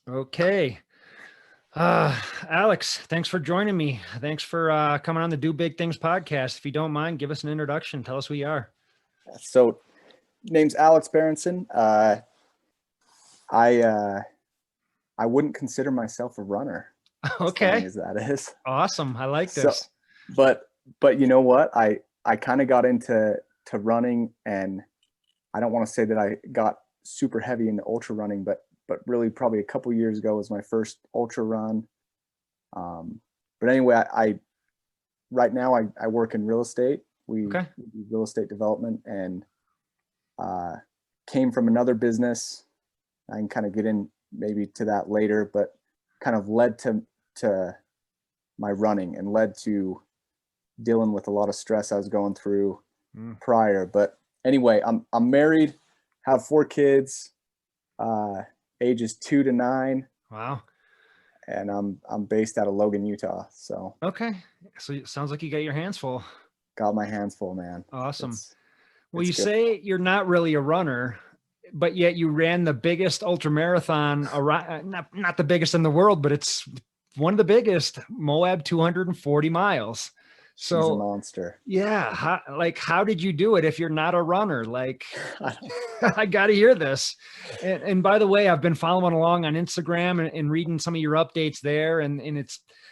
Okay. Alex, thanks for joining me. Thanks for coming on the Do Big Things podcast. If you don't mind, give us an introduction. Tell us who you are. So, name's Alex Bearnson. I I wouldn't consider myself a runner, as funny Okay. as that is. Awesome. I like So, this. but you know what? I kind of got into running, and I don't want to say that I got super heavy into ultra running, but really probably a couple years ago was my first ultra run. But anyway, I right now I work in real estate. Okay. We do real estate development, and uh, came from another business. I can kind of get in maybe to that later, but kind of led to my running and led to dealing with a lot of stress I was going through Mm. prior. But anyway, I'm married, have 4 kids, ages 2 to 9, Wow. and I'm based out of Logan, Utah. So Okay. So it sounds like you got your hands full. got my hands full, man. Awesome. It's Well, it's you good. say you're not really a runner, but yet you ran the biggest ultra marathon around, not the biggest in the world, but it's one of the biggest, Moab 240 miles. She's a So monster. yeah, how did you do it if you're not a runner? Like, I don't, I got to hear this. And by the way, I've been following along on Instagram and reading some of your updates there, and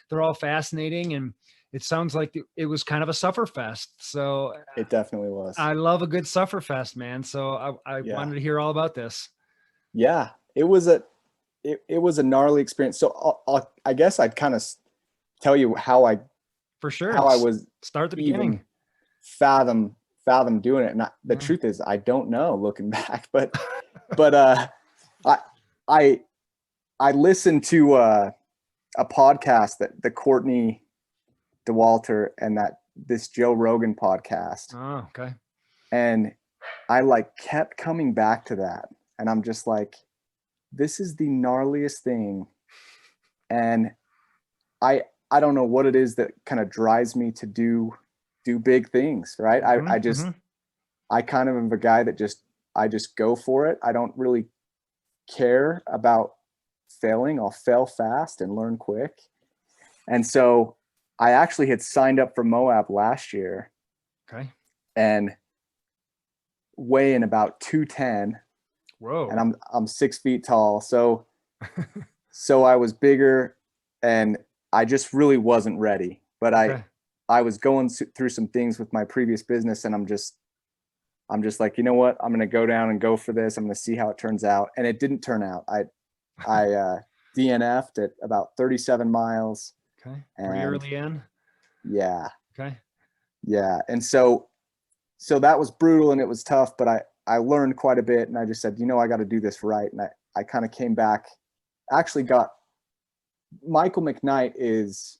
they're all fascinating. And it sounds like it was kind of a suffer fest. So it definitely was. I love a good suffer fest, man. So I Yeah. wanted to hear all about this. Yeah. It was a gnarly experience. So I guess I'd kind of tell you For sure. how I was Start at the even beginning. fathom doing it. And the Yeah. truth is, I don't know looking back, but I I I listened to a podcast that the Courtney DeWalter and that this Joe Rogan podcast, Oh, okay. and I like kept coming back to that, and I'm just like, this is the gnarliest thing, and I don't know what it is that kind of drives me to do big things, right? Hmm. I just Hmm. I kind of am a guy that I just go for it. I don't really care about failing. I'll fail fast and learn quick. And so I actually had signed up for Moab last year Okay. and weighing about 210, and Whoa. I'm 6 feet tall. So I was bigger, and I just really wasn't ready. But Okay. I was going through some things with my previous business, and I'm just like, you know what? I'm going to go down and go for this. I'm going to see how it turns out. And it didn't turn out. I DNF'd at about 37 miles. Okay. Pretty And early in. yeah, Okay. yeah. And so that was brutal and it was tough, but I learned quite a bit, and I just said, you know, I got to do this right. And I kind of came back, actually got Michael McKnight is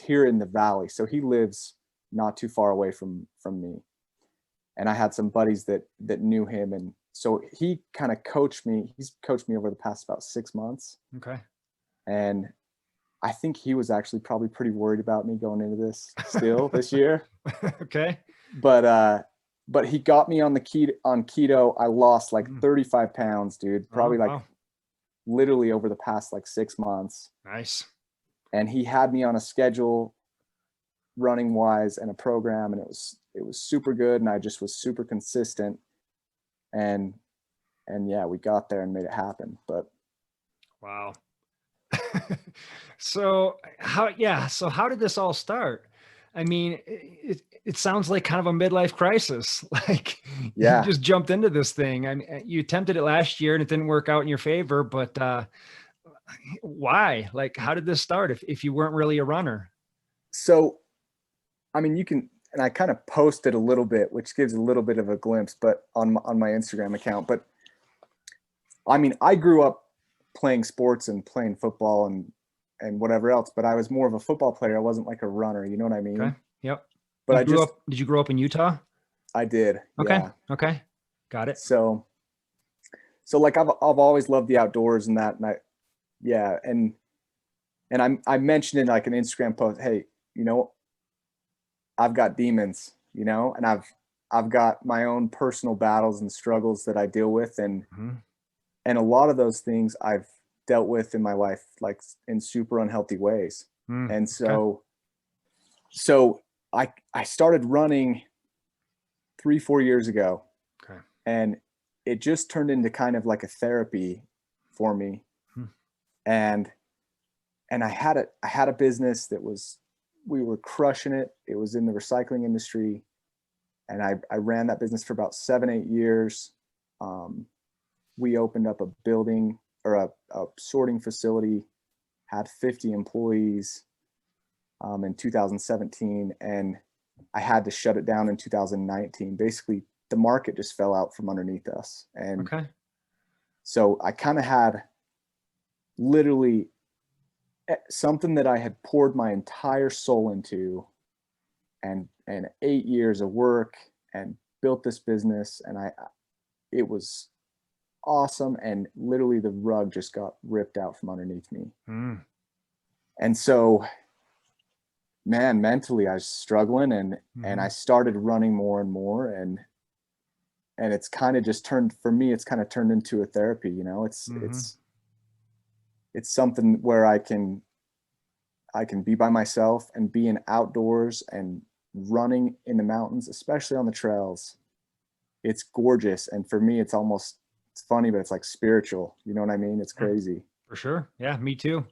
here in the Valley. So he lives not too far away from me. And I had some buddies that knew him, and so he kind of coached me. He's coached me over the past about 6 months, Okay. and I think he was actually probably pretty worried about me going into this still this year. Okay. But but he got me on the keto. I lost like Mm. 35 pounds, dude. Oh, Probably like wow. literally over the past like 6 months. Nice. And he had me on a schedule running wise and a program, and it was super good, and I just was super consistent, and yeah, we got there and made it happen. But Wow. So how did this all start? I mean, it sounds like kind of a midlife crisis. Like you yeah, just jumped into this thing. I mean, you attempted it last year and it didn't work out in your favor, but why? Like, how did this start if you weren't really a runner? so I mean, you can, and I kind of posted a little bit, which gives a little bit of a glimpse, but on my Instagram account. But I mean, I grew up playing sports and playing football and whatever else, but I was more of a football player. I wasn't like a runner, you know what I Okay. mean? Yep. But I just Did you grow up in Utah? I did, Okay. yeah. Okay. Got it. So like I've always loved the outdoors and that, and yeah, and I mentioned in like an Instagram post, hey, you know, I've got demons, you know, and I've got my own personal battles and struggles that I deal with, Mhm. and a lot of those things I've dealt with in my life, like in super unhealthy ways. And so, I started running 3-4 years ago, and it just turned into kind of like a therapy for me. And I had a business that we were crushing it. It was in the recycling industry. And I ran that business for about 7-8 years. We opened up a building or a sorting facility, had 50 employees in 2017. And I had to shut it down in 2019. Basically, the market just fell out from underneath us. And so I kind of had literally something that I had poured my entire soul into, and 8 years of work, and built this business, and it was awesome, and literally the rug just got ripped out from underneath me. And so, man, mentally I was struggling, and I started running more and more, and it's kind of just turned, for me, it's kind of turned into a therapy, you know. It's something where I can be by myself and be in outdoors and running in the mountains, especially on the trails. It's gorgeous. And for me, it's funny, but it's like spiritual. You know what I mean? It's crazy. For sure. Yeah, me too.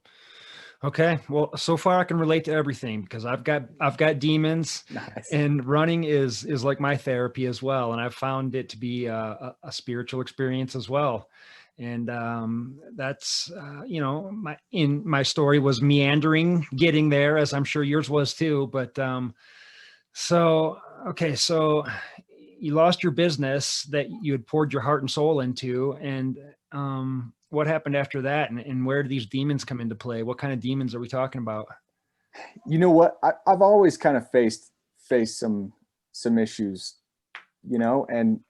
Okay. Well, so far I can relate to everything because I've got demons. Nice. And running is like my therapy as well. And I've found it to be a spiritual experience as well. And that's, my story was meandering, getting there, as I'm sure yours was too. But so you lost your business that you had poured your heart and soul into. And what happened after that? And where do these demons come into play? What kind of demons are we talking about? You know what? I've always kind of faced some issues, you know, and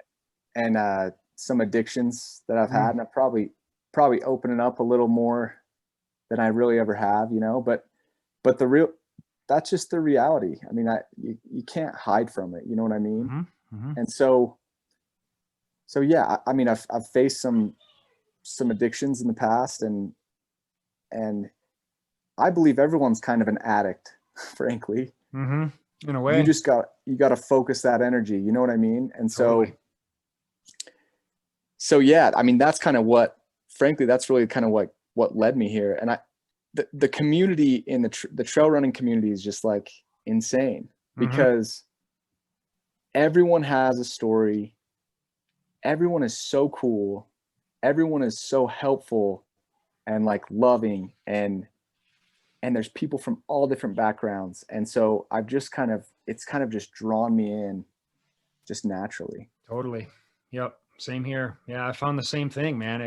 some addictions that I've had, and I'm probably opening up a little more than I really ever have, you know, but that's just the reality. I mean, you can't hide from it. You know what I mean? And so yeah, I mean, I've faced some addictions in the past, and I believe everyone's kind of an addict, frankly. In a way, you got to focus that energy. You know what I mean? And totally. So yeah, I mean, that's kind of frankly, that's really kind of what led me here. And the community in the trail running community is just like insane, because everyone has a story. Everyone is so cool. Everyone is so helpful and like loving, and there's people from all different backgrounds. And so it's kind of just drawn me in just naturally. Totally. Yep. Same here. Yeah, I found the same thing, man.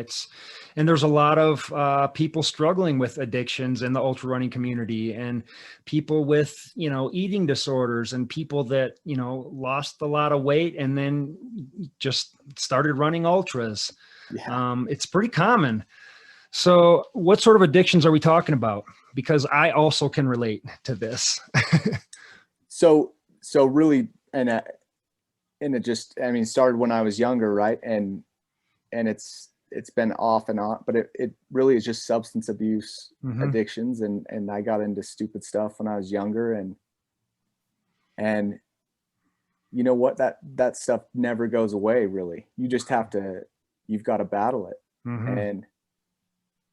And there's a lot of people struggling with addictions in the ultra running community, and people with, eating disorders, and people that, lost a lot of weight and then just started running ultras. Yeah. It's pretty common. So what sort of addictions are we talking about? Because I also can relate to this. So really, and it just, I mean, started when I was younger, right? And it's been off and on, but it really is just substance abuse addictions. And I got into stupid stuff when I was younger, and you know what, that stuff never goes away, really. You just you've got to battle it.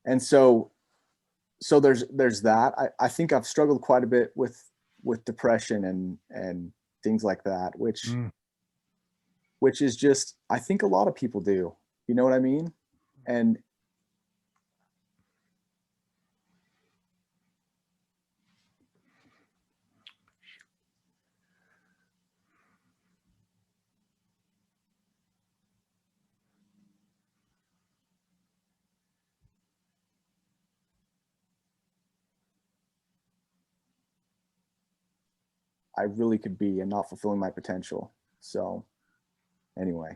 And so there's that. I think I've struggled quite a bit with depression and things like that, which is just, I think a lot of people do, you know what I mean? And I really could be and not fulfilling my potential. So anyway.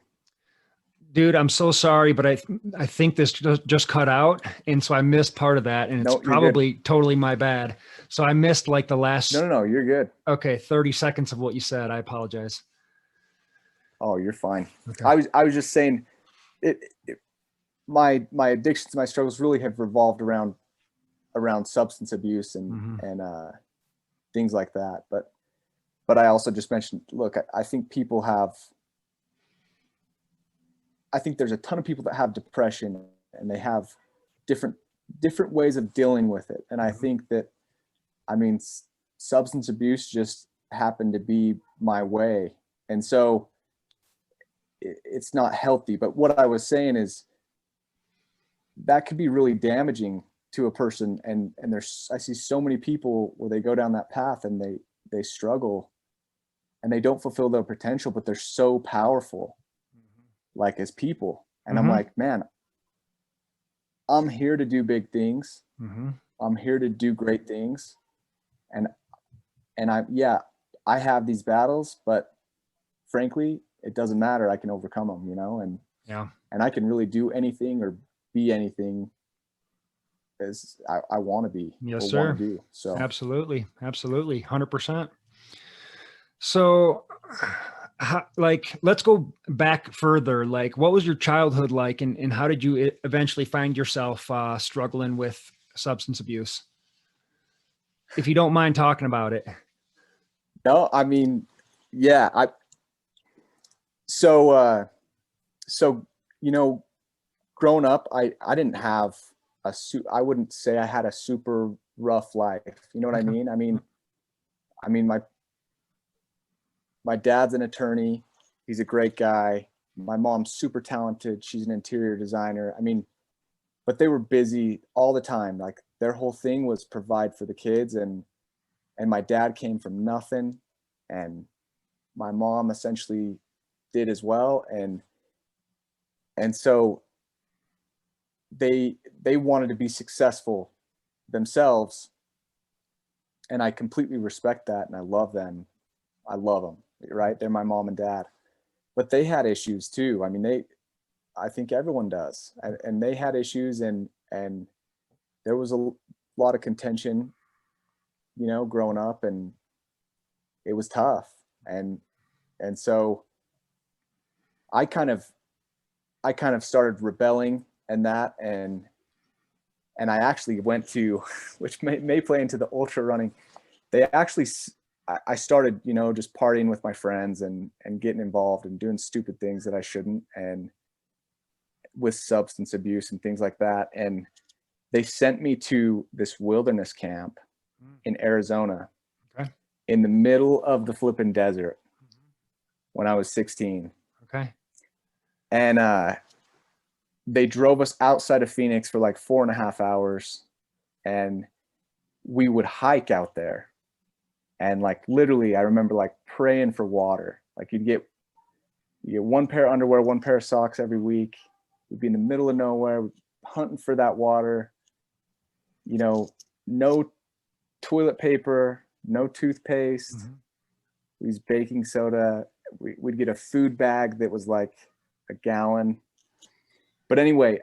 Dude, I'm so sorry, but I think this just cut out. And so I missed part of that, and it's probably totally my bad. So I missed like the last. No, you're good. Okay. 30 seconds of what you said. I apologize. Oh, you're fine. Okay. I was just saying my addictions, my struggles really have revolved around substance abuse and things like that. But I also just mentioned, look, I think there's a ton of people that have depression, and they have different ways of dealing with it. And I think that, I mean, substance abuse just happened to be my way. And so it's not healthy. But what I was saying is that could be really damaging to a person. And I see so many people where they go down that path and they struggle and they don't fulfill their potential, but they're so powerful, like as people. And I'm like, man, I'm here to do big things. I'm here to do great things. And I have these battles, but frankly, it doesn't matter. I can overcome them, and I can really do anything or be anything as I want to be. Yes, sir. Want to do. So absolutely. 100%. So let's go back further. Like, what was your childhood like, and how did you eventually find yourself struggling with substance abuse? If you don't mind talking about it. No, I mean, yeah, so growing up, I didn't have I wouldn't say I had a super rough life. You know what I mean? I mean, my dad's an attorney. He's a great guy. My mom's super talented. She's an interior designer. I mean, but they were busy all the time. Like, their whole thing was provide for the kids. And my dad came from nothing, and my mom essentially did as well. And so they wanted to be successful themselves. And I completely respect that. And I love them. Right. They're my mom and dad, but they had issues too. I mean, I think everyone does. And they had issues, and there was a lot of contention, growing up, and it was tough. And so I kind of started rebelling and that, and I actually went to, which may play into the ultra running. I started, just partying with my friends and getting involved and doing stupid things that I shouldn't, and with substance abuse and things like that. And they sent me to this wilderness camp in Arizona, in the middle of the flipping desert, when I was 16. Okay. And they drove us outside of Phoenix for like 4.5 hours, and we would hike out there. And like, literally, I remember like praying for water. Like, you get one pair of underwear, one pair of socks every week. We'd be in the middle of nowhere, hunting for that water. No toilet paper, no toothpaste. We use baking soda. We'd get a food bag that was like a gallon. But anyway,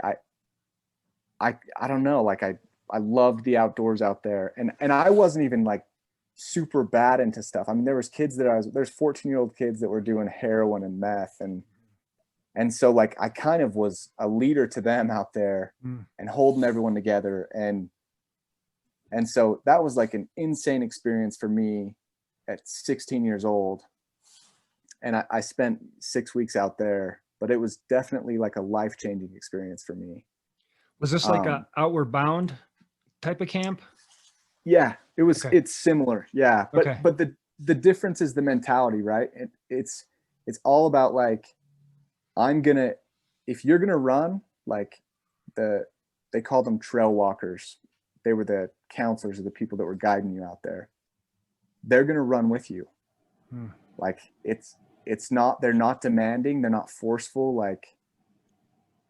I don't know. Like, I loved the outdoors out there, and I wasn't even like super bad into stuff. I mean, there's 14-year-old kids that were doing heroin and meth, and so like, I kind of was a leader to them out there and holding everyone together. And so that was like an insane experience for me at 16 years old. And I spent 6 weeks out there, but it was definitely like a life-changing experience for me. Was this like a Outward Bound type of camp? Yeah, it was. Okay. It's similar. Yeah. But the difference is the mentality, right? It's all about like, if you're going to run, like they call them trail walkers. They were the counselors or the people that were guiding you out there. They're going to run with you. Like, they're not demanding. They're not forceful. Like,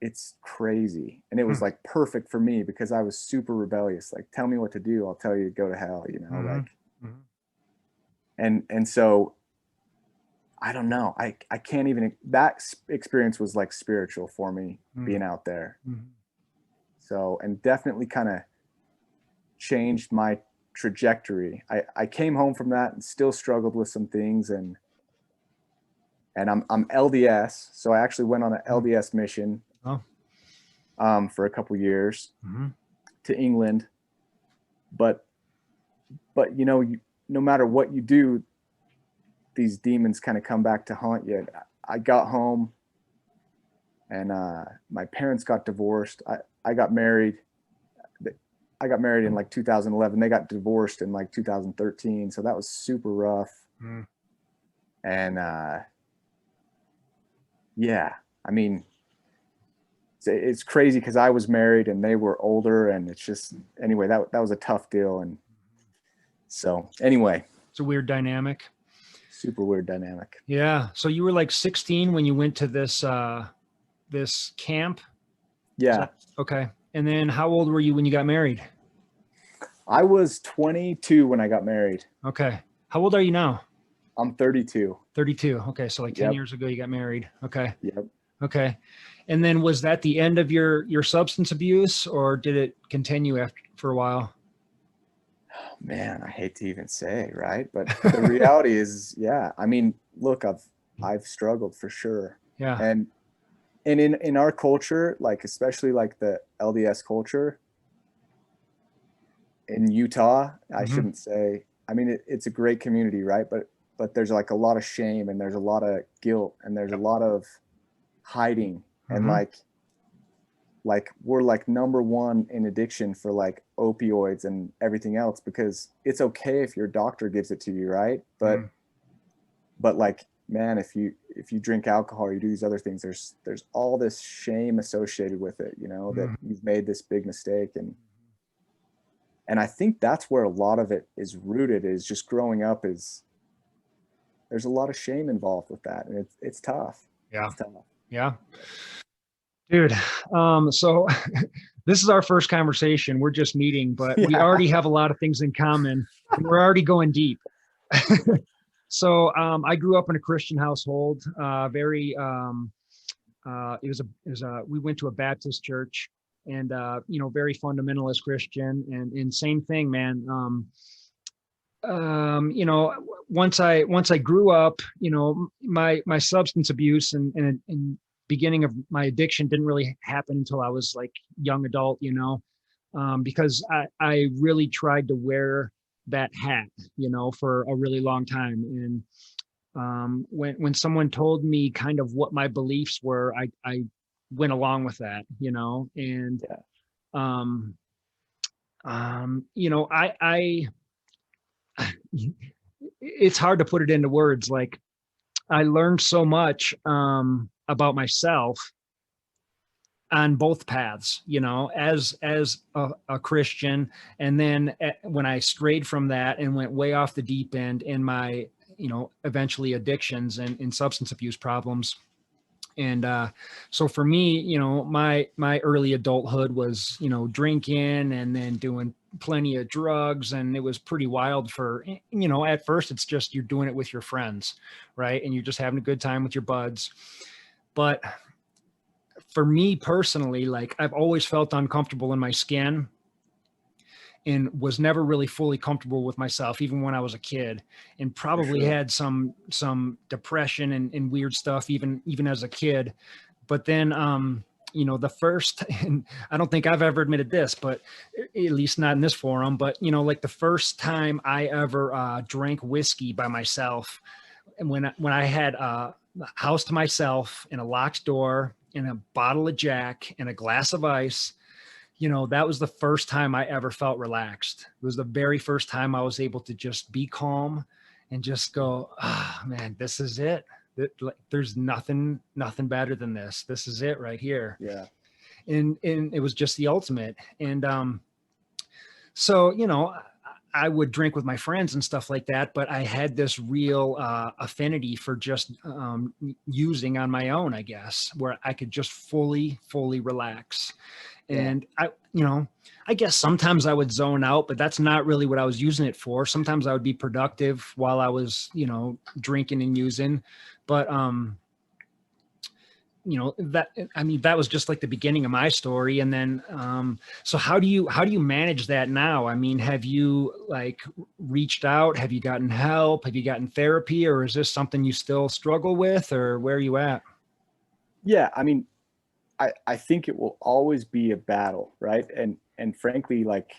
it's crazy. And it was like perfect for me because I was super rebellious. Like, tell me what to do, I'll tell you to go to hell, and so I don't know. I can't even, that experience was like spiritual for me, being out there. So, and definitely kind of changed my trajectory. I came home from that and still struggled with some things, and I'm LDS. So I actually went on an LDS mission. for a couple years Mm-hmm. to England. But you know, no matter what you do, these demons kind of come back to haunt you. I got home and my parents got divorced. I got married. I got married in like 2011. They got divorced in like 2013. So that was super rough. Mm. And yeah, I mean, it's crazy because I was married and they were older, and it's just, anyway, that was a tough deal. And so anyway, It's a weird dynamic. super weird dynamic. Yeah. So you were like 16 when you went to this camp? Yeah. Okay. And then how old were you when you got married? I was 22 when I got married. Okay. How old are you now? I'm 32. 32. Okay. So like 10 Yep. years ago you got married. Okay. Yep. Okay. And then was that the end of your substance abuse, or did it continue after for a while? Man, I hate to even say, right? But the reality is, yeah, I mean, look, I've struggled for sure. Yeah. And in our culture, like especially like the LDS culture in Utah, I Mhm. shouldn't say, I mean, it's a great community, right? But there's like a lot of shame, and there's a lot of guilt, and there's a lot of hiding, and Mhm. like we're like number one in addiction for like opioids and everything else, because it's okay if your doctor gives it to you, right? Mhm. But like, man, if you drink alcohol or you do these other things, there's all this shame associated with it, you know, that Mhm. you've made this big mistake. And I think that's where a lot of it is rooted, is just growing up, is there's a lot of shame involved with that, and it's tough. Yeah. It's tough. Yeah. Dude, so this is our first conversation. We're just meeting, but we Yeah. already have a lot of things in common, and we're already going deep. So I grew up in a Christian household. Very, we went to a Baptist church, and very fundamentalist Christian, and same thing, man. Once I grew up, my substance abuse and beginning of my addiction didn't really happen until I was like young adult, because I really tried to wear that hat, for a really long time. And when someone told me kind of what my beliefs were, I went along with that, and Yeah. um, I it's hard to put it into words. Like I learned so much about myself on both paths, as a Christian, and then when I strayed from that and went way off the deep end in my, eventually addictions and substance abuse problems. And so for me, my early adulthood was, drinking and then doing plenty of drugs, and it was pretty wild for, at first it's just you're doing it with your friends, right? And you're just having a good time with your buds. But for me personally, like I've always felt uncomfortable in my skin and was never really fully comfortable with myself, even when I was a kid, and probably Sure. had some depression and weird stuff, even as a kid. But then, the first, and I don't think I've ever admitted this, but at least not in this forum, but, like the first time I ever drank whiskey by myself, and when I had a house to myself and a locked door and a bottle of Jack and a glass of ice, that was the first time I ever felt relaxed. It was the very first time I was able to just be calm and just go, man, this is it. There's nothing better than this. This is it right here. Yeah. And it was just the ultimate. And so, I would drink with my friends and stuff like that, but I had this real affinity for just using on my own, I guess, where I could just fully relax. And I guess sometimes I would zone out, but that's not really what I was using it for. Sometimes I would be productive while I was, drinking and using, but that was just like the beginning of my story. And then so how do you manage that now? I mean, have you like reached out? Have you gotten help? Have you gotten therapy, or is this something you still struggle with, or where are you at? Yeah. I mean, I think it will always be a battle, right? And frankly, like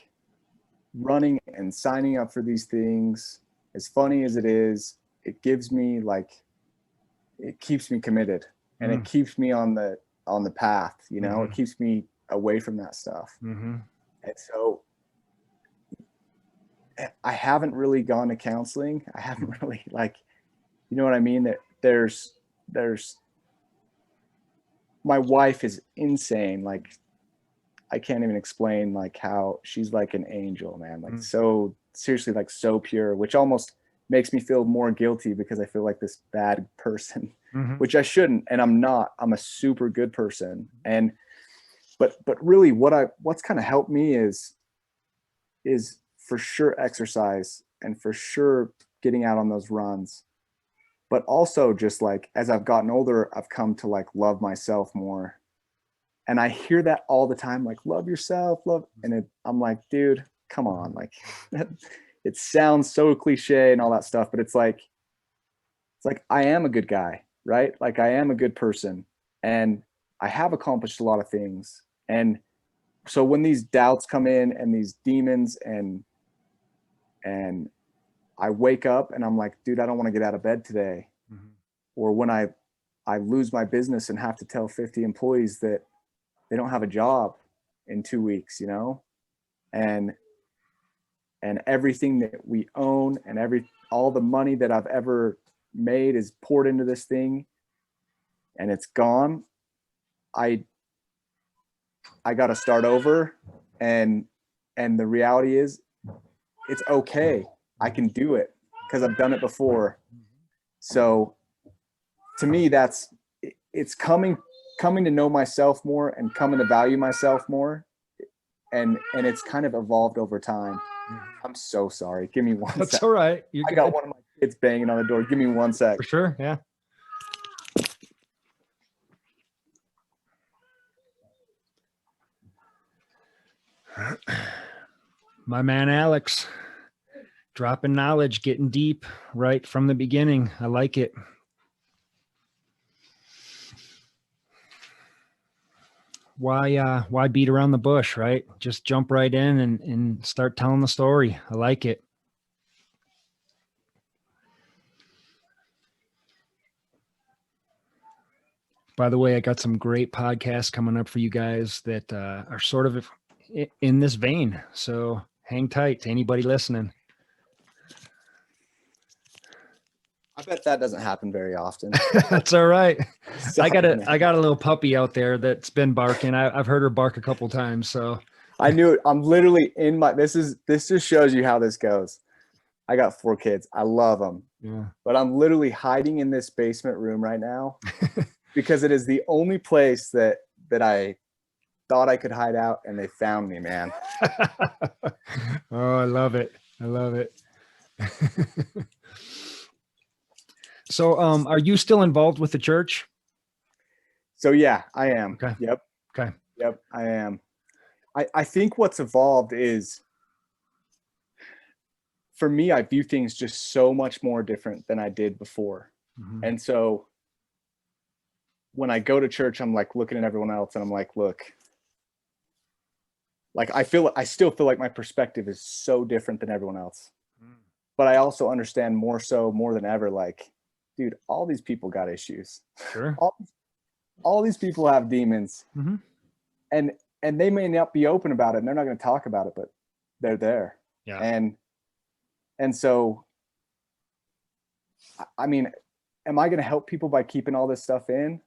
running and signing up for these things, as funny as it is, it gives me like, it keeps me committed and it keeps me on the path, you know, it keeps me away from that stuff. And so I haven't really gone to counseling. I haven't really, like, you know what I mean? That there's my wife is insane. Like, I can't even explain like how she's like an angel, man. Like so seriously, like so pure, which almost makes me feel more guilty because I feel like this bad person, which I shouldn't. And I'm not. I'm a super good person. And but really what's kind of helped me is for sure exercise and for sure getting out on those runs. But also just like as I've gotten older, I've come to like love myself more. And I hear that all the time, like, love yourself, love. And I'm like, dude, come on. Like, it sounds so cliche and all that stuff, but it's like, I am a good guy, right? Like I am a good person and I have accomplished a lot of things. And so when these doubts come in and these demons and I wake up and I'm like, dude, I don't want to get out of bed today. Or when I lose my business and have to tell 50 employees that they don't have a job in 2 weeks, you know, and everything that we own and all the money that I've ever made is poured into this thing and it's gone. I got to start over. And the reality is it's okay. I can do it because I've done it before. So to me, it's coming to know myself more and coming to value myself more. And it's kind of evolved over time. I'm so sorry. Give me one That's sec. all right. I got one of my kids banging on the door. Give me 1 sec. For sure. Yeah. My man, Alex, dropping knowledge, getting deep right from the beginning. I like it. Why beat around the bush, right? Just jump right in and start telling the story. I like it. By the way, I got some great podcasts coming up for you guys that are sort of in this vein. So hang tight to anybody listening. I bet that doesn't happen very often. That's all right. Sorry, I got a little puppy out there that's been barking. I've heard her bark a couple times. So I knew it. I'm literally in this just shows you how this goes. I got 4 kids. I love them. Yeah. But I'm literally hiding in this basement room right now because it is the only place that I thought I could hide out and they found me, man. Oh, I love it. I love it. So, are you still involved with the church? So yeah, I am. Okay. Yep. Okay. Yep, I am. I think what's evolved is, for me, I view things just so much more different than I did before. And so when I go to church, I'm like looking at everyone else and I'm like, look, like I still feel like my perspective is so different than everyone else. But I also understand more than ever, like, dude, all these people got issues. Sure. All these people have demons. And they may not be open about it and they're not going to talk about it, but they're there. Yeah. And so, I mean, am I going to help people by keeping all this stuff in?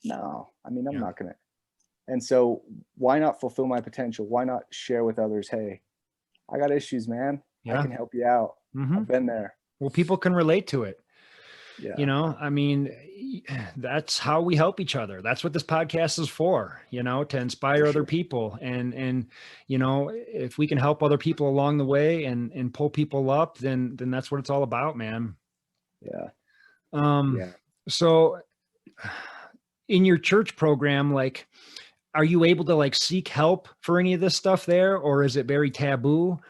No, I mean, I'm not going to. And so why not fulfill my potential? Why not share with others? Hey, I got issues, man. I can help you out. I've been there. Well, people can relate to it. Yeah. You know, I mean, that's how we help each other. That's what this podcast is for, you know, to inspire other people. And, you know, if we can help other people along the way and pull people up, then that's what it's all about, man. Yeah. So in your church program, like, are you able to like seek help for any of this stuff there, or is it very taboo?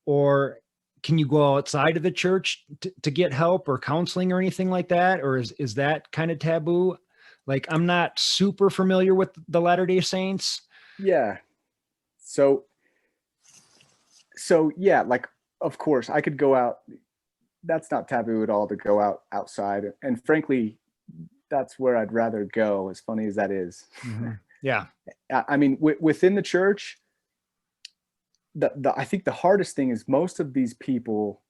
Or can you go outside of the church to get help or counseling or anything like that? Or is that kind of taboo? Like, I'm not super familiar with the Latter-day Saints. Yeah. So yeah, like, of course I could go out. That's not taboo at all to go outside. And frankly, that's where I'd rather go, as funny as that is. Mm-hmm. Yeah. I mean, within the church, I think the hardest thing is most of these people,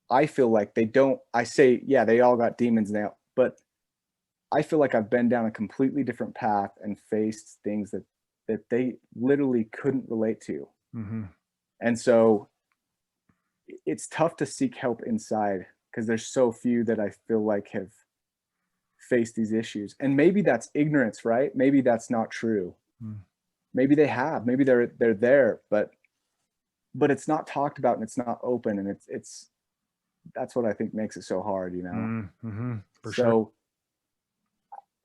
I feel like they don't, I say, yeah, they all got demons now, but I feel like I've been down a completely different path and faced things that they literally couldn't relate to. Mm-hmm. And so it's tough to seek help inside because there's so few that I feel like have faced these issues. And maybe that's ignorance, right? Maybe that's not true. Mm. Maybe they have, maybe they're there, but it's not talked about and it's not open. And it's that's what I think makes it so hard, you know? Mm-hmm. For So sure.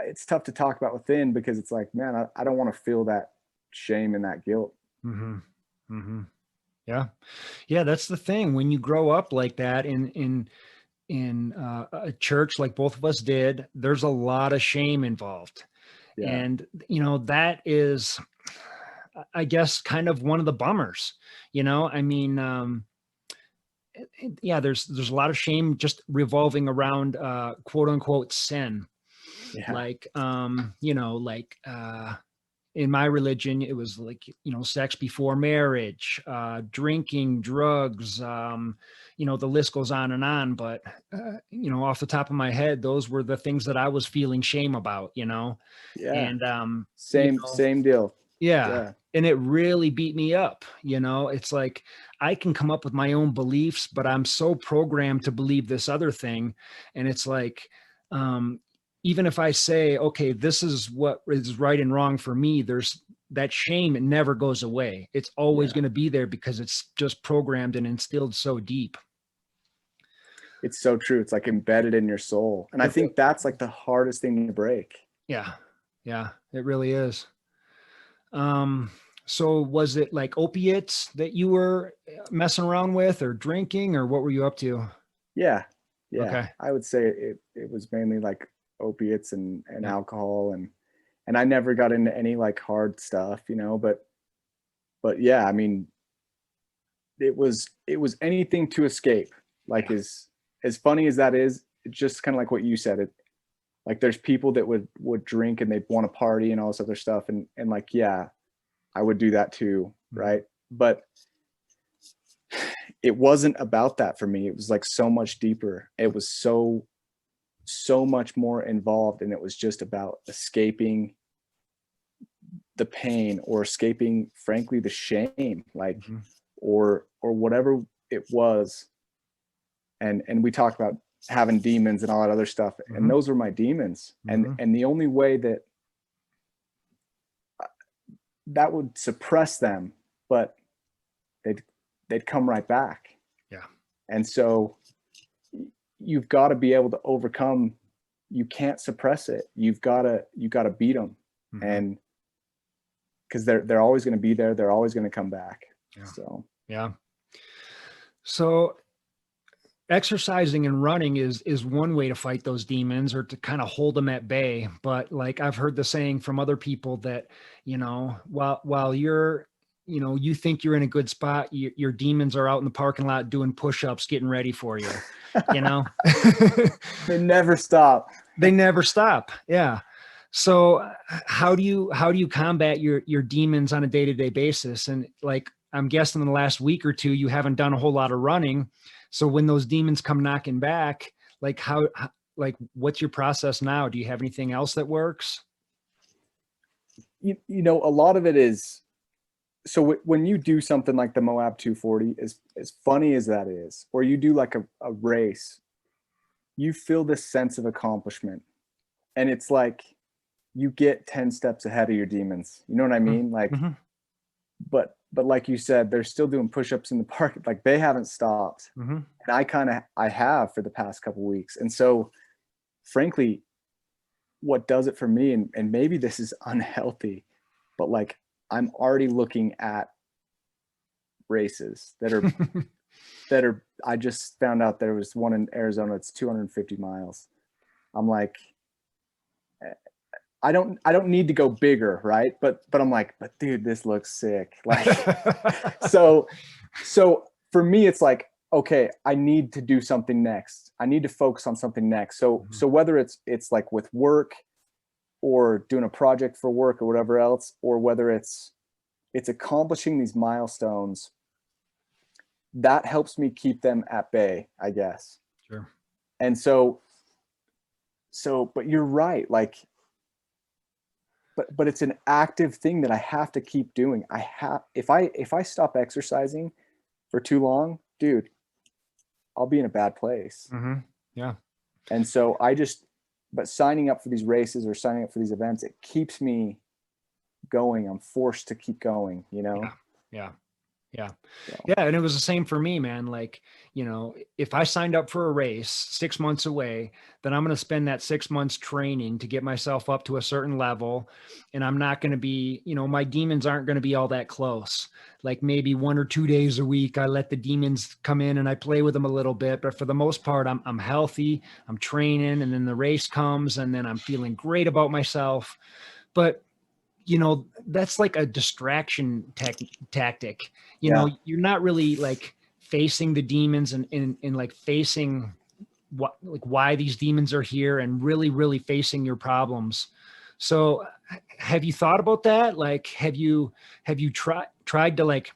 it's tough to talk about within because it's like, man, I don't want to feel that shame and that guilt. Mm-hmm. Mm-hmm. Yeah. Yeah. That's the thing. When you grow up like that in a church like both of us did, there's a lot of shame involved. Yeah. And, that is, I guess, kind of one of the bummers, I mean, yeah, there's a lot of shame just revolving around, quote unquote sin. Yeah. Like, in my religion, it was like, sex before marriage, drinking, drugs, the list goes on and on. But, off the top of my head, those were the things that I was feeling shame about, Yeah. and, Same deal. yeah. Yeah. And it really beat me up. It's like I can come up with my own beliefs, but I'm so programmed to believe this other thing. And it's like, even if I say, okay, this is what is right and wrong for me, there's that shame. It never goes away. It's always Yeah. going to be there because it's just programmed and instilled so deep. It's so true. It's like embedded in your soul. And I think that's like the hardest thing to break. Yeah. Yeah, it really is. So was it like opiates that you were messing around with or drinking, or what were you up to? Yeah. Yeah. Okay. I would say it was mainly like opiates and Yeah. alcohol and I never got into any like hard stuff, but yeah, I mean, it was anything to escape. Like, Yeah. as funny as that is, it's just kind of like what you said. It, like, there's people that would drink and they want to party and all this other stuff. And like, yeah, I would do that too. Mhm. Right. But it wasn't about that for me. It was like so much deeper. It was so much more involved. And it was just about escaping the pain or escaping, frankly, the shame, like, Mhm. or whatever it was. And we talked about having demons and all that other stuff. And Mhm. those were my demons. Mhm. And the only way that would suppress them, but they'd come right back. Yeah. And so you've got to be able to overcome. You can't suppress it. You got to beat them. Mhm. And because they're always going to be there. They're always going to come back. Yeah. So, Yeah. So exercising and running is one way to fight those demons or to kind of hold them at bay. But like I've heard the saying from other people that, while you're, you think you're in a good spot, your demons are out in the parking lot doing push-ups, getting ready for you, they never stop. They never stop. Yeah. So how do you combat your demons on a day-to-day basis? And like, I'm guessing in the last week or two, you haven't done a whole lot of running. So when those demons come knocking back, like like what's your process now? Do you have anything else that works? A lot of it is, so when you do something like the Moab 240, as funny as that is, or you do like a race, you feel this sense of accomplishment. And it's like you get 10 steps ahead of your demons. You know what I mean? Like, Mm-hmm. but like you said, they're still doing push-ups in the park. Like, they haven't stopped. Mm-hmm. And I have for the past couple of weeks. And so frankly, what does it for me, and maybe this is unhealthy, but like, I'm already looking at races that are I just found out there was one in Arizona. It's 250 miles. I'm like, I don't need to go bigger, right? But I'm like, but dude, this looks sick. Like, so for me, it's like, okay, I need to do something next. I need to focus on something next. So whether it's like with work or doing a project for work or whatever else, or whether it's accomplishing these milestones, that helps me keep them at bay, I guess. Sure. And but you're right. Like, but it's an active thing that I have to keep doing. If I stop exercising for too long, dude, I'll be in a bad place. Yeah. And so but signing up for these races or signing up for these events, it keeps me going. I'm forced to keep going, you know? Yeah. Yeah. So. Yeah. And it was the same for me, man. Like, if I signed up for a race 6 months away, then I'm going to spend that 6 months training to get myself up to a certain level. And I'm not going to be, my demons aren't going to be all that close. Like maybe 1 or 2 days a week, I let the demons come in and I play with them a little bit. But for the most part, I'm healthy, I'm training, and then the race comes and then I'm feeling great about myself. But that's like a distraction tactic. You're not really like facing the demons and like facing why these demons are here and really, really facing your problems. So have you thought about that? Like, have you tried to like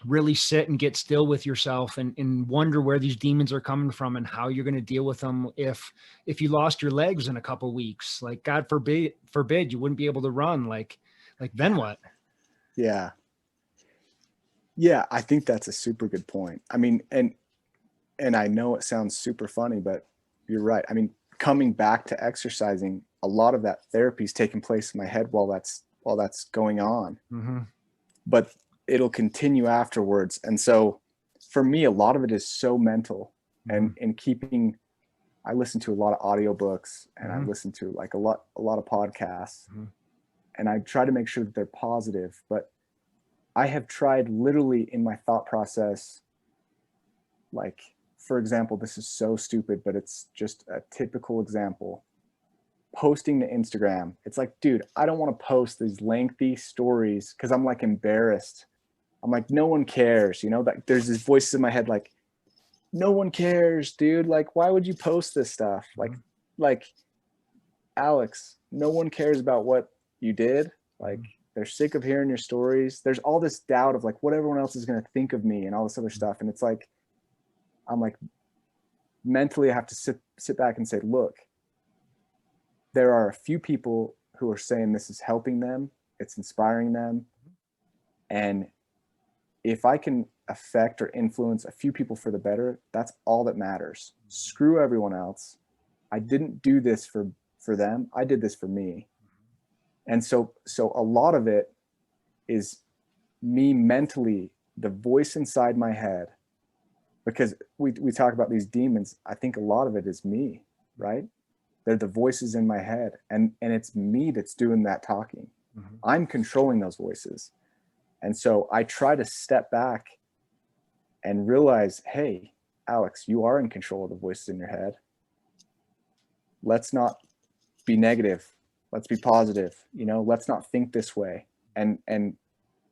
really sit and get still with yourself and wonder where these demons are coming from and how you're going to deal with them if you lost your legs in a couple of weeks? Like, God forbid you wouldn't be able to run. Like then what? Yeah, I think that's a super good point. I mean, and I know it sounds super funny, but you're right. I mean, coming back to exercising, a lot of that therapy is taking place in my head while that's going on. But it'll continue afterwards. And so for me, a lot of it is so mental and keeping, I listen to a lot of audiobooks and I listen to like a lot of podcasts and I try to make sure that they're positive, but I have tried literally in my thought process, like, for example, this is so stupid, but it's just a typical example. Posting to Instagram. It's like, dude, I don't want to post these lengthy stories because I'm like embarrassed. I'm like, no one cares, that there's these voices in my head like, no one cares, dude. Like, why would you post this stuff? Like, Alex, no one cares about what you did. Like, they're sick of hearing your stories. There's all this doubt of like what everyone else is going to think of me and all this other stuff. And it's like, I'm like, mentally I have to sit back and say, look, there are a few people who are saying this is helping them. It's inspiring them. And if I can affect or influence a few people for the better, that's all that matters. Screw everyone else. I didn't do this for them. I did this for me. And so a lot of it is me mentally, the voice inside my head, because we talk about these demons. I think a lot of it is me, right? They're the voices in my head and it's me that's doing that talking. I'm controlling those voices. And so I try to step back and realize, hey, Alex, you are in control of the voices in your head. Let's not be negative. Let's be positive. Let's not think this way. And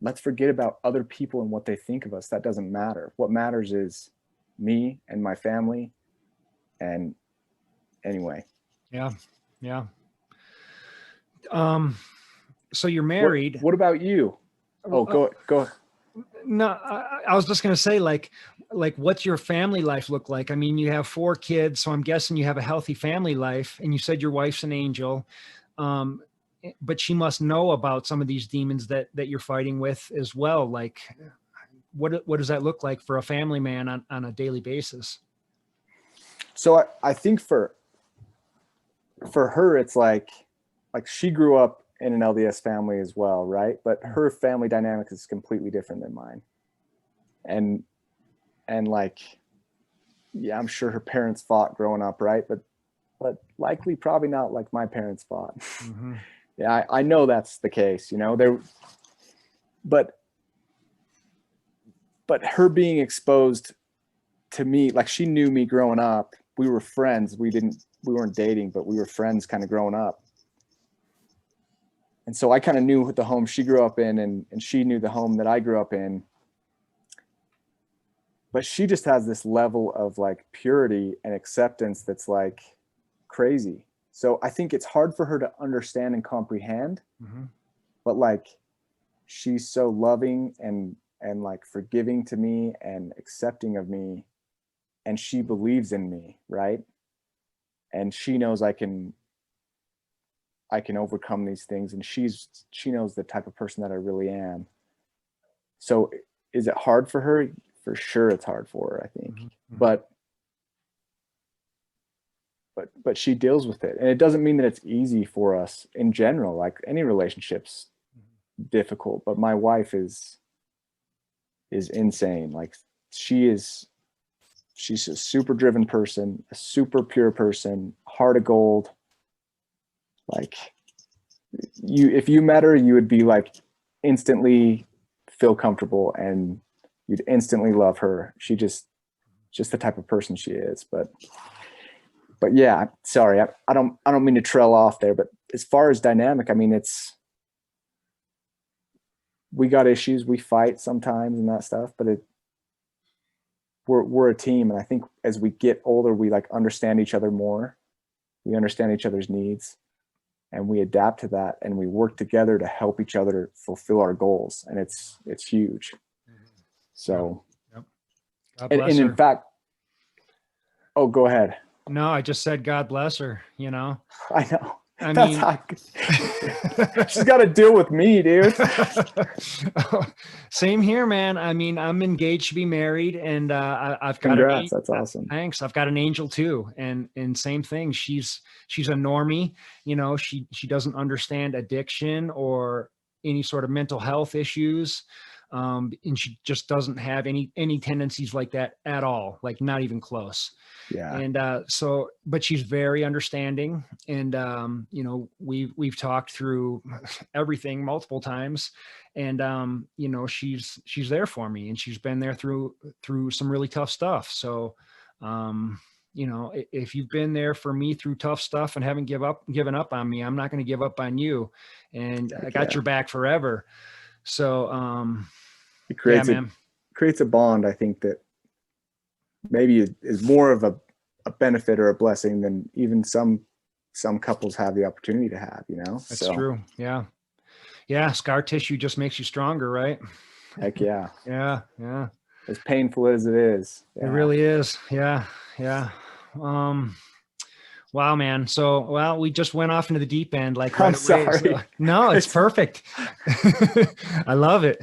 let's forget about other people and what they think of us. That doesn't matter. What matters is me and my family. And anyway. Yeah. So you're married. What about you? Oh, go. No, I was just going to say, like, what's your family life look like? I mean, you have 4 kids, so I'm guessing you have a healthy family life, and you said your wife's an angel. But she must know about some of these demons that you're fighting with as well. Like, what does that look like for a family man on a daily basis? So I think for her, it's like she grew up in an LDS family as well, right? But her family dynamic is completely different than mine. And like, yeah, I'm sure her parents fought growing up, right? But likely probably not like my parents fought. Yeah, I know that's the case, but her being exposed to me, like she knew me growing up. We were friends. We weren't dating, but we were friends kind of growing up. so I kind of knew the home she grew up in, and she knew the home that I grew up in. But she just has this level of like purity and acceptance that's like crazy. So I think it's hard for her to understand and comprehend, but like she's so loving and like forgiving to me and accepting of me, and she believes in me, right? And she knows I can overcome these things, and she knows the type of person that I really am. So is it hard for her? For sure it's hard for her, I think. But she deals with it. And it doesn't mean that it's easy for us in general. Like any relationship's difficult, but my wife is insane. Like she's a super driven person, a super pure person, heart of gold. Like if you met her, you would be like instantly feel comfortable and you'd instantly love her. She just the type of person she is. But yeah, sorry, I don't mean to trail off there, but as far as dynamic, I mean, we got issues, we fight sometimes and that stuff, but we're a team. And I think as we get older, we like understand each other more. We understand each other's needs, and we adapt to that, and we work together to help each other fulfill our goals. And it's huge. So, God and bless in her. fact, oh, go ahead. No, I just said, God bless her, I know. I mean, she's got to deal with me, dude. Same here, man. I mean, I'm engaged to be married, and I've got Congrats. That's awesome. Thanks. I've got an angel too, and same thing. She's a normie. You know, she doesn't understand addiction or any sort of mental health issues, and she just doesn't have any tendencies like that at all. Like not even close. Yeah. And but she's very understanding, and you know, we've talked through everything multiple times, and you know, she's there for me, and she's been there through some really tough stuff. So you know, if you've been there for me through tough stuff and haven't given up on me, I'm not going to give up on you, and I got your back forever. So it creates a bond, I think, that maybe is more of a benefit or a blessing than even some couples have the opportunity to have, you know? That's true. Yeah. Yeah. Scar tissue just makes you stronger, right? Heck yeah. Yeah. As painful as it is. Yeah. It really is. Yeah. Wow, man. So, well, we just went off into the deep end, like right away. Sorry. So, no, it's perfect. I love it.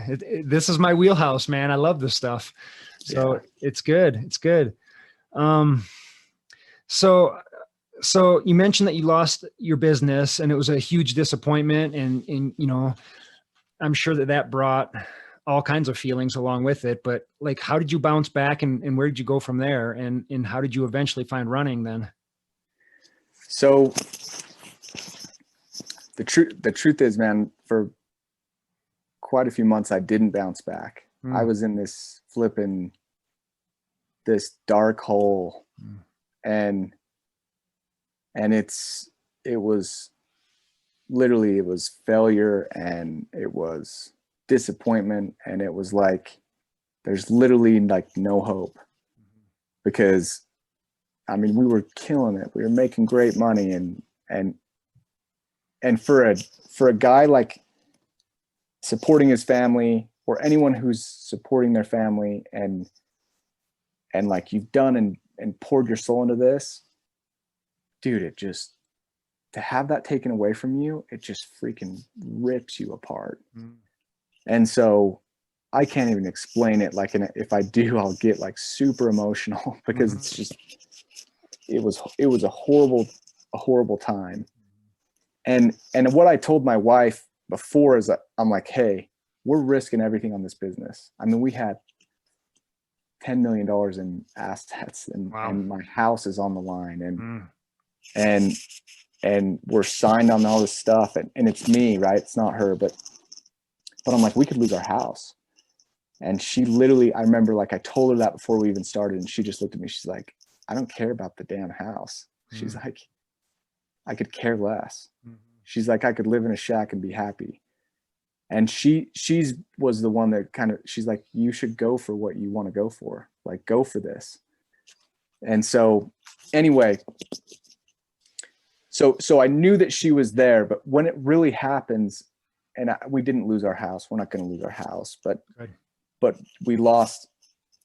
This is my wheelhouse, man. I love this stuff. So It's good. It's good. So you mentioned that you lost your business, and it was a huge disappointment, and you know, I'm sure that brought all kinds of feelings along with it, but like, how did you bounce back, and where did you go from there? And how did you eventually find running then? So the truth is, man, for quite a few months, I didn't bounce back. I was in this dark hole, and it was failure, and it was disappointment, and it was like there's literally like no hope, because I mean, we were killing it, we were making great money, and for a guy like supporting his family, or anyone who's supporting their family, and like you've done and poured your soul into this, dude, it just, to have that taken away from you, it just freaking rips you apart. And so I can't even explain it. Like, if I do, I'll get like super emotional, because it's just, it was a horrible time. And what I told my wife before is that I'm like, hey, we're risking everything on this business. I mean, we had $10 million in assets, and my house is on the line, and we're signed on all this stuff, and it's me, right? It's not her, but I'm like, we could lose our house. And she literally, I remember, like, I told her that before we even started, and she just looked at me. She's like, I don't care about the damn house. She's like, I could care less. She's like, I could live in a shack and be happy. And she's was the one that she's like, you should go for what you want to go for. Like, go for this. And so anyway, so I knew that she was there, but when it really happens, and we didn't lose our house. We're not going to lose our house, but we lost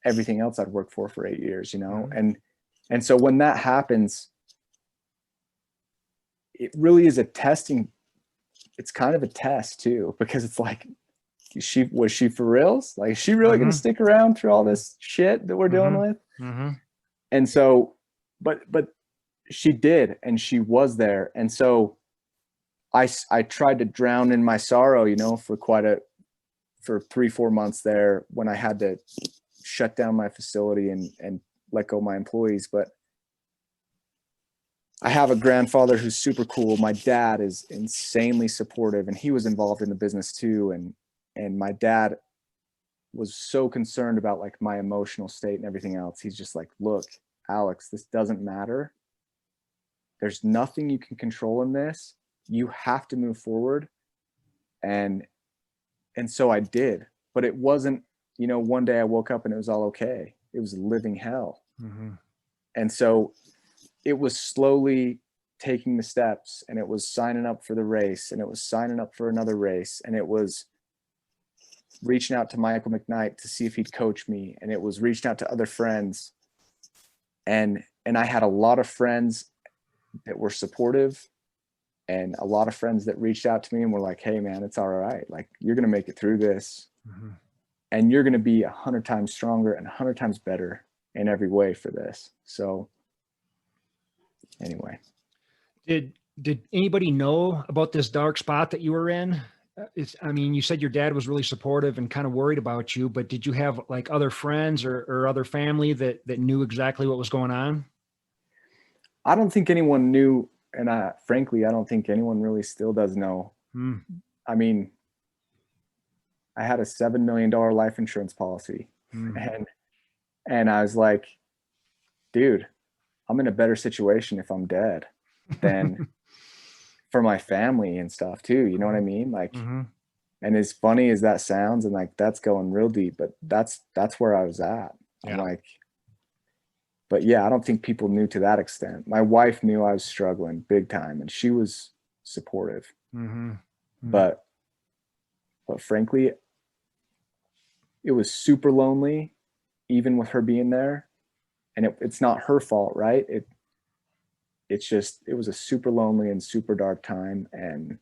everything else I'd worked for 8 years, you know? Mm-hmm. And so when that happens, it really is a testing. It's kind of a test too, because it's like, was she for reals? Like, is she really going to stick around through all this shit that we're dealing with? Mm-hmm. And so, but she did, and she was there. And so I tried to drown in my sorrow, you know, for 3-4 months there, when I had to shut down my facility and let go of my employees. But I have a grandfather who's super cool. My dad is insanely supportive, and he was involved in the business too. And my dad was so concerned about like my emotional state and everything else. He's just like, look, Alex, this doesn't matter. There's nothing you can control in this. You have to move forward. And so I did, but it wasn't, you know, one day I woke up and it was all okay. It was living hell. Mm-hmm. And so it was slowly taking the steps, and it was signing up for the race, and it was signing up for another race, and it was reaching out to Michael McKnight to see if he'd coach me. And it was reaching out to other friends. And I had a lot of friends that were supportive, and a lot of friends that reached out to me and were like, hey man, it's all right. Like, you're going to make it through this. Mm-hmm. And you're going to be 100 times stronger and 100 times better in every way for this. So anyway. Did anybody know about this dark spot that you were in? I mean, you said your dad was really supportive and kind of worried about you, but did you have like other friends or other family that knew exactly what was going on? I don't think anyone knew. And frankly, I don't think anyone really still does know. I mean, I had a $7 million life insurance policy, and I was like, dude, I'm in a better situation if I'm dead than for my family and stuff too. You know what I mean? Like, and as funny as that sounds, and like, that's going real deep, but that's where I was at. Yeah. I'm like, but yeah, I don't think people knew to that extent. My wife knew I was struggling big time, and she was supportive. But frankly, it was super lonely, even with her being there. And it's not her fault, right? It's just, it was a super lonely and super dark time. And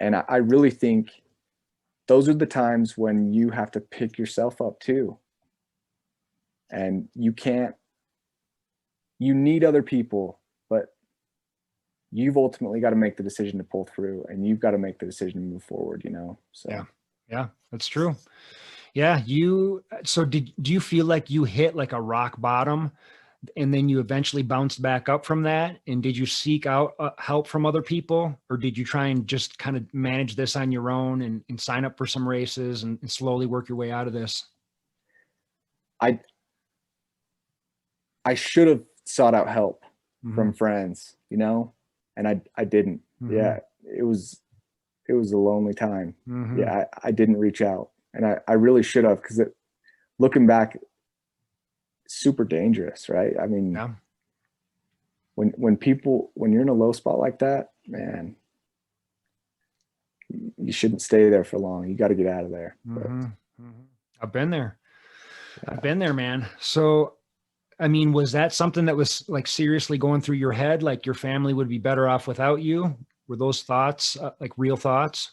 I really think those are the times when you have to pick yourself up too. And you need other people, but you've ultimately got to make the decision to pull through, and you've got to make the decision to move forward, you know? So yeah, that's true. Yeah. So do you feel like you hit like a rock bottom, and then you eventually bounced back up from that? And did you seek out help from other people, or did you try and just kind of manage this on your own and sign up for some races and slowly work your way out of this? I should have sought out help from friends, you know, and I didn't. Yeah. It was a lonely time. Yeah. I didn't reach out, and I really should have, because looking back, super dangerous, right? I mean, when you're in a low spot like that, man, you shouldn't stay there for long. You got to get out of there. I've been there. Yeah. I've been there, man. So, I mean, was that something that was like seriously going through your head? Like your family would be better off without you? Were those thoughts like real thoughts?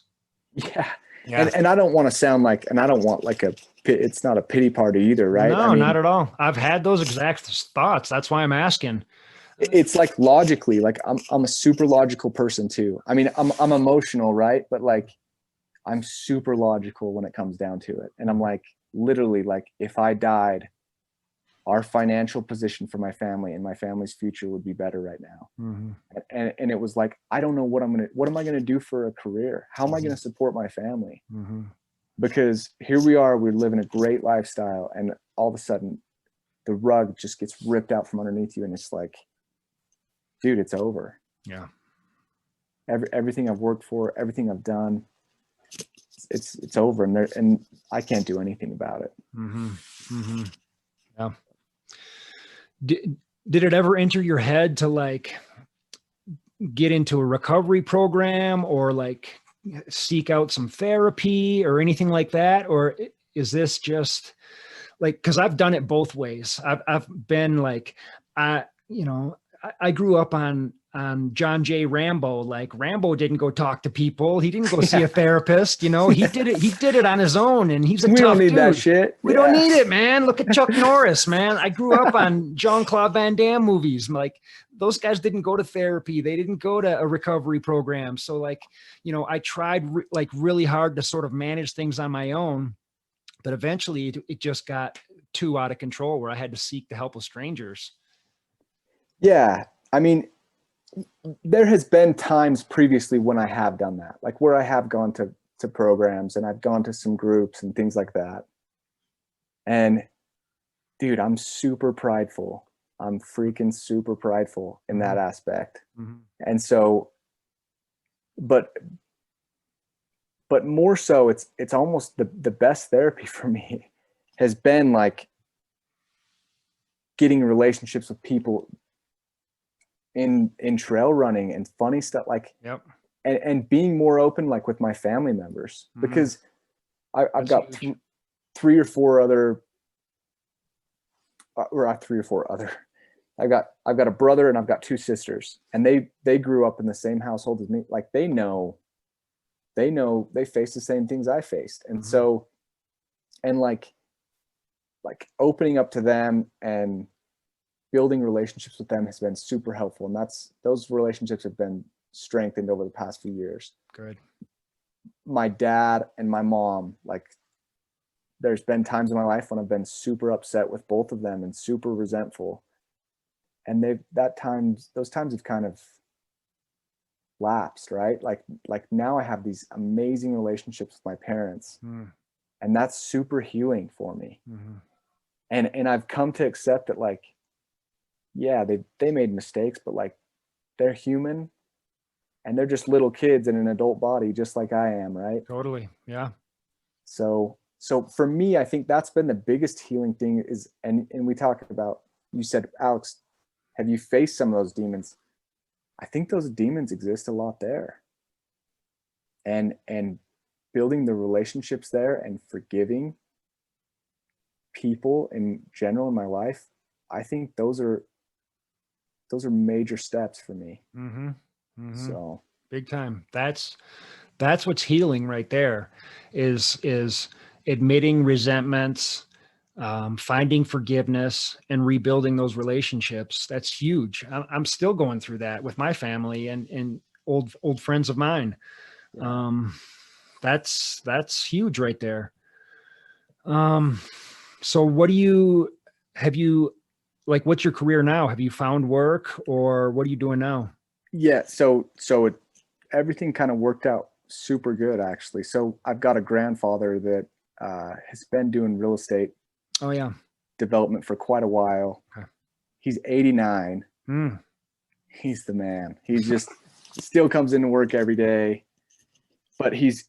Yeah. And I don't want to sound like, and I don't want like it's not a pity party either, right? No, I mean, not at all. I've had those exact thoughts. That's why I'm asking. It's like logically, like I'm a super logical person too. I mean, I'm emotional, right? But like, I'm super logical when it comes down to it. And I'm like, literally, like, if I died, our financial position for my family and my family's future would be better right now. And it was like, I don't know what am I going to do for a career? How am I going to support my family? Because here we are, we're living a great lifestyle, and all of a sudden the rug just gets ripped out from underneath you. And it's like, dude, it's over. Yeah. everything I've worked for, everything I've done, it's over, and I can't do anything about it. Mm-hmm. Mm-hmm. Yeah. Did it ever enter your head to like get into a recovery program or like seek out some therapy or anything like that? Or is this just like, because I've done it both ways. I've been like, I grew up on John J. Rambo. Like Rambo didn't go talk to people. He didn't go see a therapist. You know, he did it on his own, and he's a We tough don't need dude. that shit. We don't need it, man. Look at Chuck Norris, man. I grew up on Jean-Claude Van Damme movies. Like those guys didn't go to therapy. They didn't go to a recovery program. So like, you know, I tried like really hard to sort of manage things on my own, but eventually it just got too out of control where I had to seek the help of strangers. Yeah. I mean, there has been times previously when I have done that, like where I have gone to programs and I've gone to some groups and things like that. And dude, I'm super prideful. I'm freaking super prideful in that aspect. Mm-hmm. And so, but more so it's almost the best therapy for me has been like getting relationships with people in trail running and funny stuff, like, yep. and being more open, like with my family members, because I've got three or four other, I've got a brother and I've got two sisters, and they grew up in the same household as me. Like they face the same things I faced. And so, and like opening up to them and building relationships with them has been super helpful. And those relationships have been strengthened over the past few years. Good. My dad and my mom, like there's been times in my life when I've been super upset with both of them and super resentful. And those times have kind of lapsed, right? Like now I have these amazing relationships with my parents, and that's super healing for me. And I've come to accept that, like, yeah, they made mistakes, but like they're human and they're just little kids in an adult body, just like I am, right? Totally. Yeah. So for me, I think that's been the biggest healing thing is, and we talked about, you said, Alex, have you faced some of those demons? I think those demons exist a lot there. And building the relationships there and forgiving people in general in my life, I think those are major steps for me. So big time. That's what's healing right there, is admitting resentments, finding forgiveness and rebuilding those relationships. That's huge. I'm still going through that with my family and old friends of mine. That's huge right there. So what's your career now? Have you found work, or what are you doing now? Yeah. So everything kind of worked out super good, actually. So I've got a grandfather that has been doing real estate development for quite a while. Okay. He's 89. He's the man. He's just still comes into work every day, but there's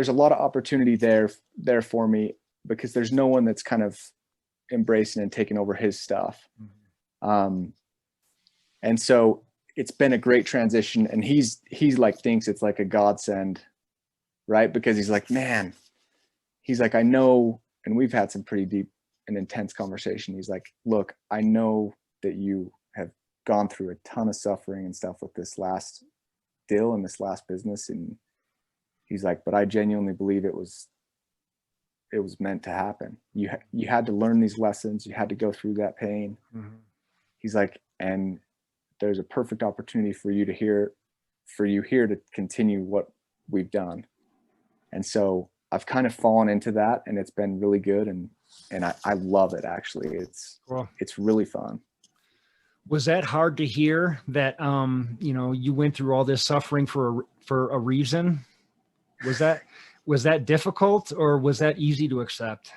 a lot of opportunity there for me, because there's no one that's kind of embracing and taking over his stuff. And so it's been a great transition, and he's like thinks it's like a godsend, right? Because he's like, man, he's like, I know, and we've had some pretty deep and intense conversation. He's like, look, I know that you have gone through a ton of suffering and stuff with this last deal and this last business. And he's like, but I genuinely believe it was meant to happen. You had to learn these lessons. You had to go through that pain. He's like, and there's a perfect opportunity for you here to continue what we've done. And so I've kind of fallen into that, and it's been really good. And I love it, actually. It's cool. It's really fun. Was that hard to hear that, you went through all this suffering for a reason? Was that difficult, or was that easy to accept?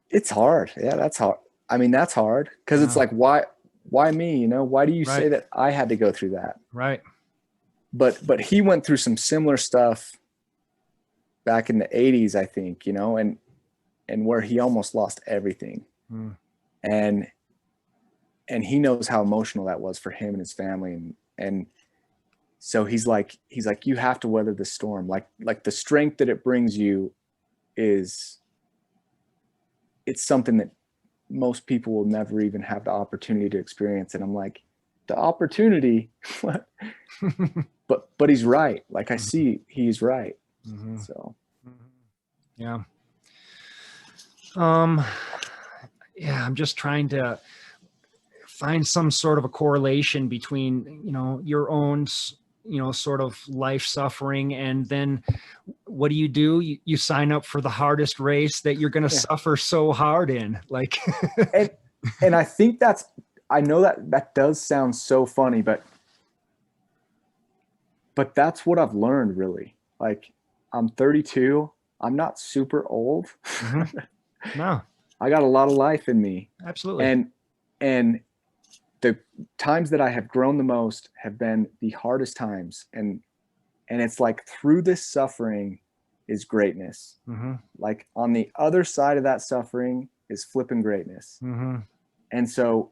It's hard. Yeah, that's hard. I mean, that's hard, because it's like, why why me? You know, why do you Right. say that I had to go through that? Right. But he went through some similar stuff back in the 80s, I think, you know, and where he almost lost everything. Mm. And he knows how emotional that was for him and his family. And so he's like, you have to weather the storm. Like the strength that it brings you it's something that most people will never even have the opportunity to experience. And I'm like, the opportunity, but he's right. Like I see he's right. Mm-hmm. So, yeah. Yeah, I'm just trying to find some sort of a correlation between, you know, your own, you know, sort of life suffering. And then what do? You sign up for the hardest race that you're going to suffer so hard in, like, and I think I know that does sound so funny, but that's what I've learned really. Like I'm 32. I'm not super old. Mm-hmm. No, I got a lot of life in me. Absolutely. And the times that I have grown the most have been the hardest times. And it's like through this suffering is greatness. Mm-hmm. Like on the other side of that suffering is flipping greatness. Mm-hmm. And so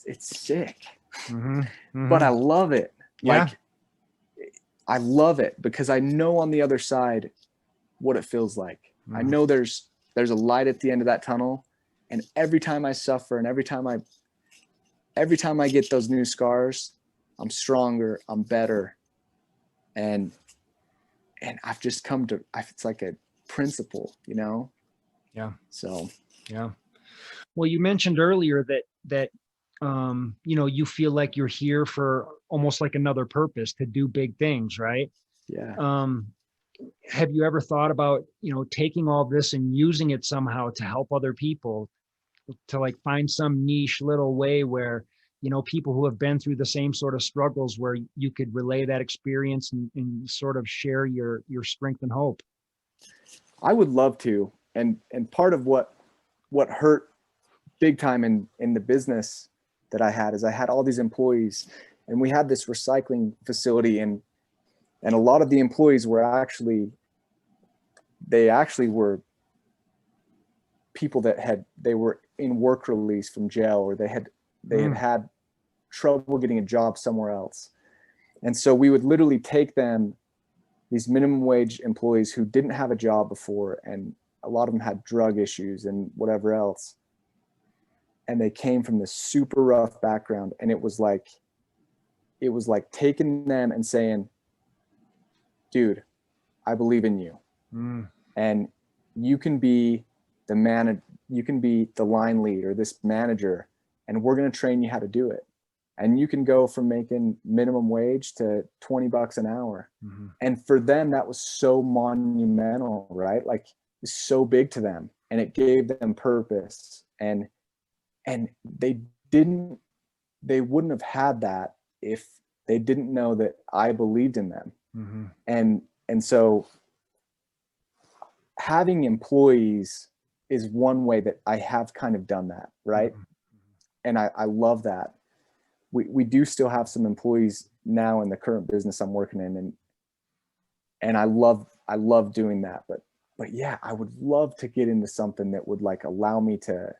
it's sick, Mm-hmm. Mm-hmm. but I love it. Yeah. Like I love it because I know on the other side what it feels like. Mm-hmm. I know there's a light at the end of that tunnel. And every time I suffer and every time I get those new scars, I'm stronger, I'm better. And I've just come to, it's like a principle, you know? Yeah. So, yeah. Well, you mentioned earlier that, you know, you feel like you're here for almost like another purpose to do big things, right? yeah. Have you ever thought about, you know, taking all this and using it somehow to help other people, to like find some niche little way where, you know, people who have been through the same sort of struggles where you could relay that experience and sort of share your strength and hope? I would love to. And part of what hurt big time in the business that I had is I had all these employees and we had this recycling facility and a lot of the employees were actually were people that they were in work release from jail, or they had had trouble getting a job somewhere else. And so we would literally take them, these minimum wage employees who didn't have a job before, and a lot of them had drug issues and whatever else. And they came from this super rough background. And it was like taking them and saying, dude, I believe in you. And you can be the man, you can be the line lead or this manager, and we're going to train you how to do it. And you can go from making minimum wage to $20 an hour. And for them, that was so monumental, right? Like it's so big to them, and it gave them purpose. And they wouldn't have had that if they didn't know that I believed in them. And so having employees is one way that I have kind of done that, right? And I love that. We do still have some employees now in the current business I'm working in, and I love doing that. But yeah, I would love to get into something that would like allow me to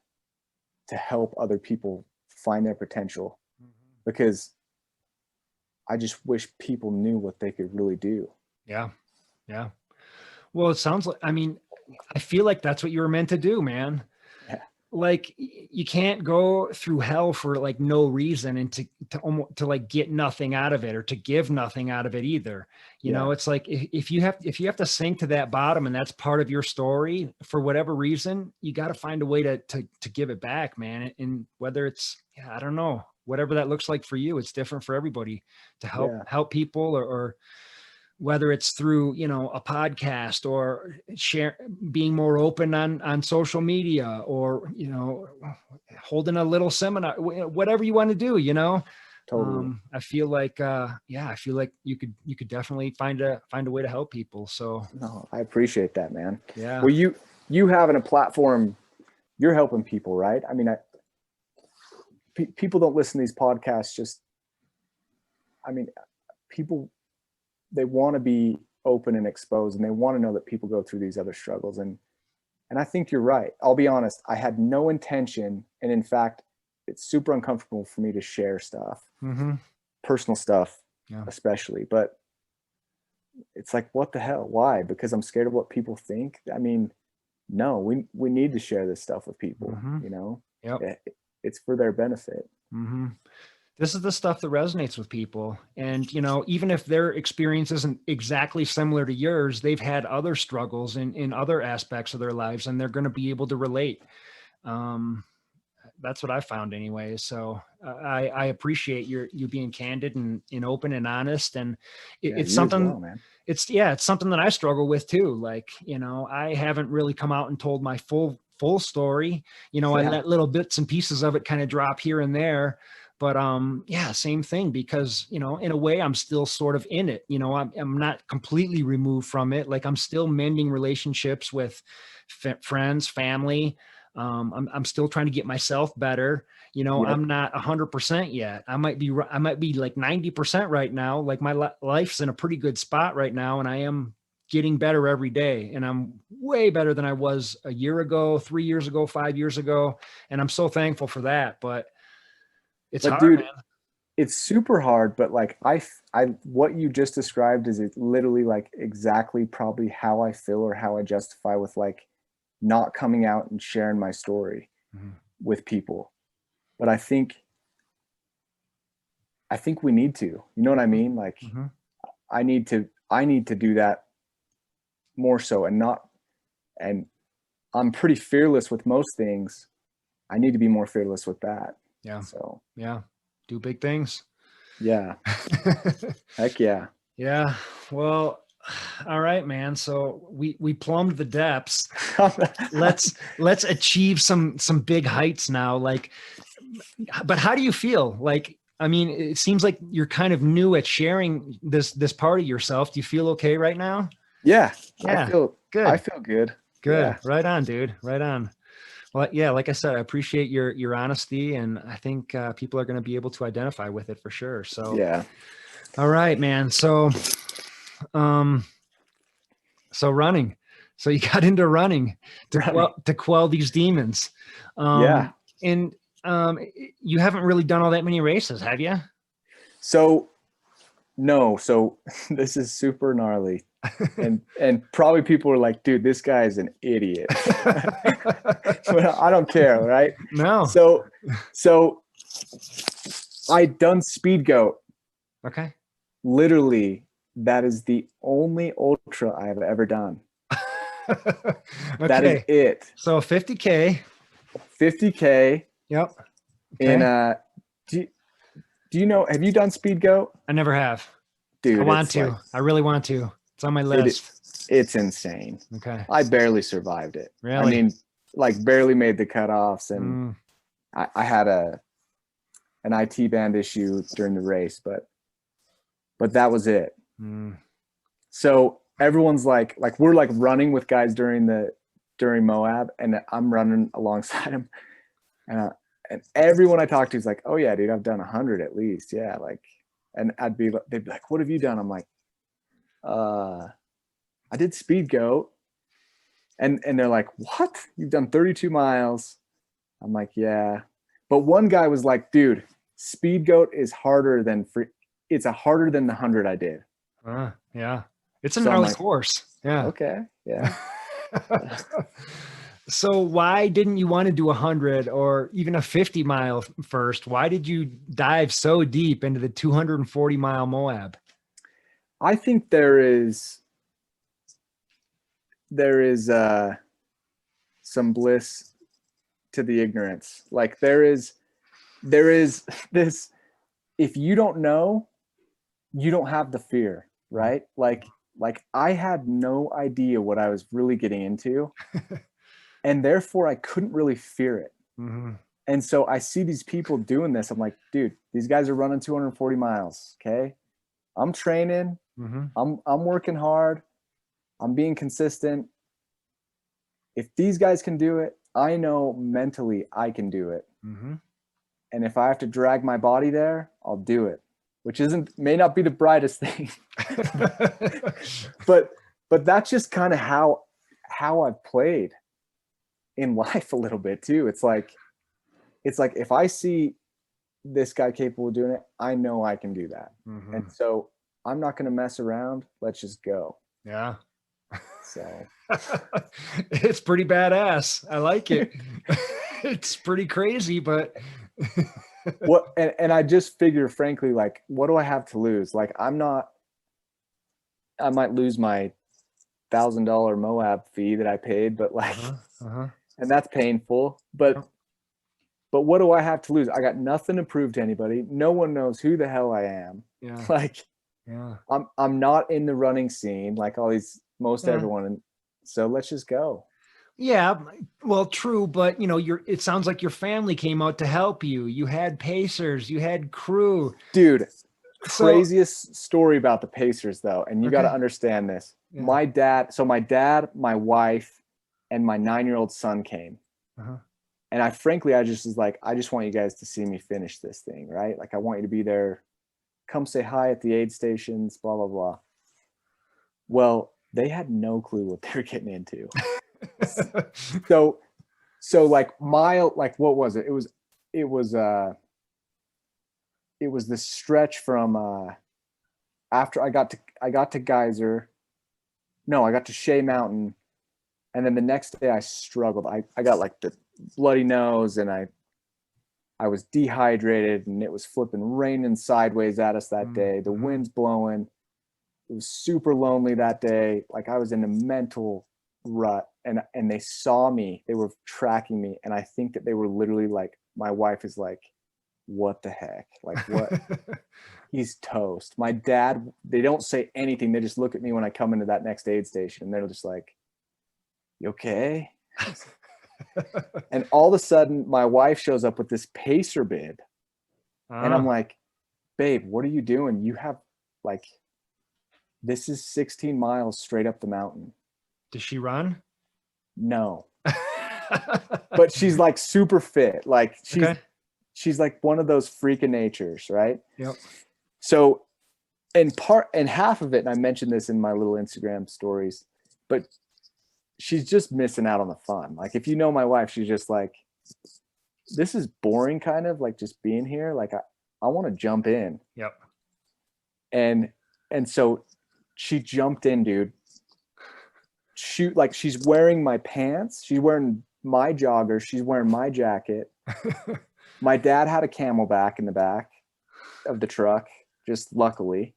help other people find their potential, because I just wish people knew what they could really do. Yeah. Yeah. Well, it sounds like, I mean, I feel like that's what you were meant to do, man. Yeah. Like you can't go through hell for like no reason and to like get nothing out of it, or to give nothing out of it either. You know, it's like if you have to sink to that bottom and that's part of your story for whatever reason, you got to find a way to give it back, man. And whether it's, I don't know, whatever that looks like for you, it's different for everybody, to help people, or whether it's through, you know, a podcast, or being more open on social media, or, you know, holding a little seminar, whatever you want to do, you know. Totally. I feel like, I feel like you could definitely find a way to help people. So no, I appreciate that, man. Yeah. Well, you having a platform you're helping people, right? I mean, people don't listen to these podcasts. I mean, people, they want to be open and exposed, and they want to know that people go through these other struggles. And I think you're right. I'll be honest. I had no intention. And in fact, it's super uncomfortable for me to share stuff, personal stuff, especially, but it's like, what the hell? Why? Because I'm scared of what people think. I mean, no, we need to share this stuff with people, you know. It's for their benefit. This is the stuff that resonates with people. And, you know, even if their experience isn't exactly similar to yours, they've had other struggles in other aspects of their lives, and they're going to be able to relate. That's what I found anyway. So I appreciate you being candid and open and honest. And it's something, well, man. It's something that I struggle with too. Like, you know, I haven't really come out and told my full story. You know, I let little bits and pieces of it kind of drop here and there. But same thing, because, you know, in a way I'm still sort of in it. You know, I'm not completely removed from it. Like, I'm still mending relationships with friends, family. I'm still trying to get myself better. You know, I'm not 100% yet. I might be like 90% right now. Like, my life's in a pretty good spot right now, and I am getting better every day. And I'm way better than I was a year ago, 3 years ago, 5 years ago. And I'm so thankful for that. But it's hard, dude, man. It's super hard. But like, I what you just described is literally like exactly probably how I feel, or how I justify with like not coming out and sharing my story with people. But I think we need to, you know what I mean? Like, I need to do that more so, and I'm pretty fearless with most things. I need to be more fearless with that. Yeah. So do big things. Yeah. Heck yeah. Yeah. Well, all right, man. So we plumbed the depths. let's achieve some big heights now. Like, but how do you feel? Like, I mean, it seems like you're kind of new at sharing this part of yourself. Do you feel okay right now? Yeah. I feel good. I feel good. Good. Yeah. Right on, dude. Right on. Well, yeah, like I said, I appreciate your honesty, and I think people are going to be able to identify with it for sure. So, yeah. All right, man. So running. So you got into running to quell these demons. And you haven't really done all that many races, have you? So no. So this is super gnarly. and probably people are like, dude, this guy is an idiot. But I don't care, right? No. So I'd done Speed Goat. Okay. Literally, that is the only ultra I have ever done. Okay. That is it. So 50K. 50K. Yep. Okay. And do you know, have you done Speed Goat? I never have. Dude, I want to. I really want to. It's on my list. It's insane. Okay. I barely survived it. Really? I mean, like, barely made the cutoffs, and I had an IT band issue during the race, but that was it. So everyone's like we're like running with guys during Moab, and I'm running alongside them, and everyone I talk to is like, oh yeah, dude, I've done 100 at least. Yeah. Like, and they'd be like, what have you done? I'm like, I did Speed Goat. And they're like, what? You've done 32 miles. I'm like, yeah. But one guy was like, dude, Speed Goat is harder than harder than the 100 I did. Yeah. It's a gnarly course. Yeah. Okay. Yeah. So why didn't you want to do 100 or even a 50 mile first? Why did you dive so deep into the 240 mile Moab? I think there is some bliss to the ignorance. Like, there is this, if you don't know, you don't have the fear, right? Like I had no idea what I was really getting into. And therefore I couldn't really fear it. And so I see these people doing this. I'm like, dude, these guys are running 240 miles. Okay. I'm training. I'm working hard. I'm being consistent. If these guys can do it, I know mentally I can do it. Mm-hmm. And if I have to drag my body there, I'll do it, which may not be the brightest thing, but that's just kind of how I've played in life a little bit too. It's like if I see this guy capable of doing it, I know I can do that. Mm-hmm. And so I'm not going to mess around. Let's just go. Yeah. So it's pretty badass. I like it. It's pretty crazy, but what, and I just figure, frankly, like, what do I have to lose? Like, I might lose my $1,000 Moab fee that I paid, but like, and that's painful, but what do I have to lose? I got nothing to prove to anybody. No one knows who the hell I am. Yeah. Like, yeah. I'm not in the running scene like most everyone. And so let's just go. Yeah. Well, true. But it sounds like your family came out to help you. You had pacers, you had crew. Dude, craziest story about the pacers though. And you got to understand this. Yeah. My dad, my wife, and my 9-year-old son came. And I just was like, I just want you guys to see me finish this thing. Right. Like, I want you to be there. Come say hi at the aid stations, blah, blah, blah. Well, they had no clue what they were getting into. so like what was it? It was this stretch from after I got to Geyser. No, I got to Shea Mountain. And then the next day I struggled. I got like the bloody nose, and I was dehydrated, and it was flipping raining sideways at us that day. The wind's blowing. It was super lonely that day. Like, I was in a mental rut, and they saw me. They were tracking me. And I think that they were literally like, my wife is like, what the heck? Like, what? He's toast. My dad, they don't say anything. They just look at me when I come into that next aid station, and they're just like, you okay? And all of a sudden my wife shows up with this pacer bid. And I'm like, babe, what are you doing? You have like, this is 16 miles straight up the mountain. Does she run? No. But she's like super fit. Like, she's like one of those freak of natures, right? Yep. So and half of it, and I mentioned this in my little Instagram stories, but she's just missing out on the fun. Like, if you know my wife, she's just like, this is boring, kind of like just being here. Like, I want to jump in. Yep. And so she jumped in, dude. Like, she's wearing my pants. She's wearing my joggers. She's wearing my jacket. My dad had a Camelback in the back of the truck, just luckily.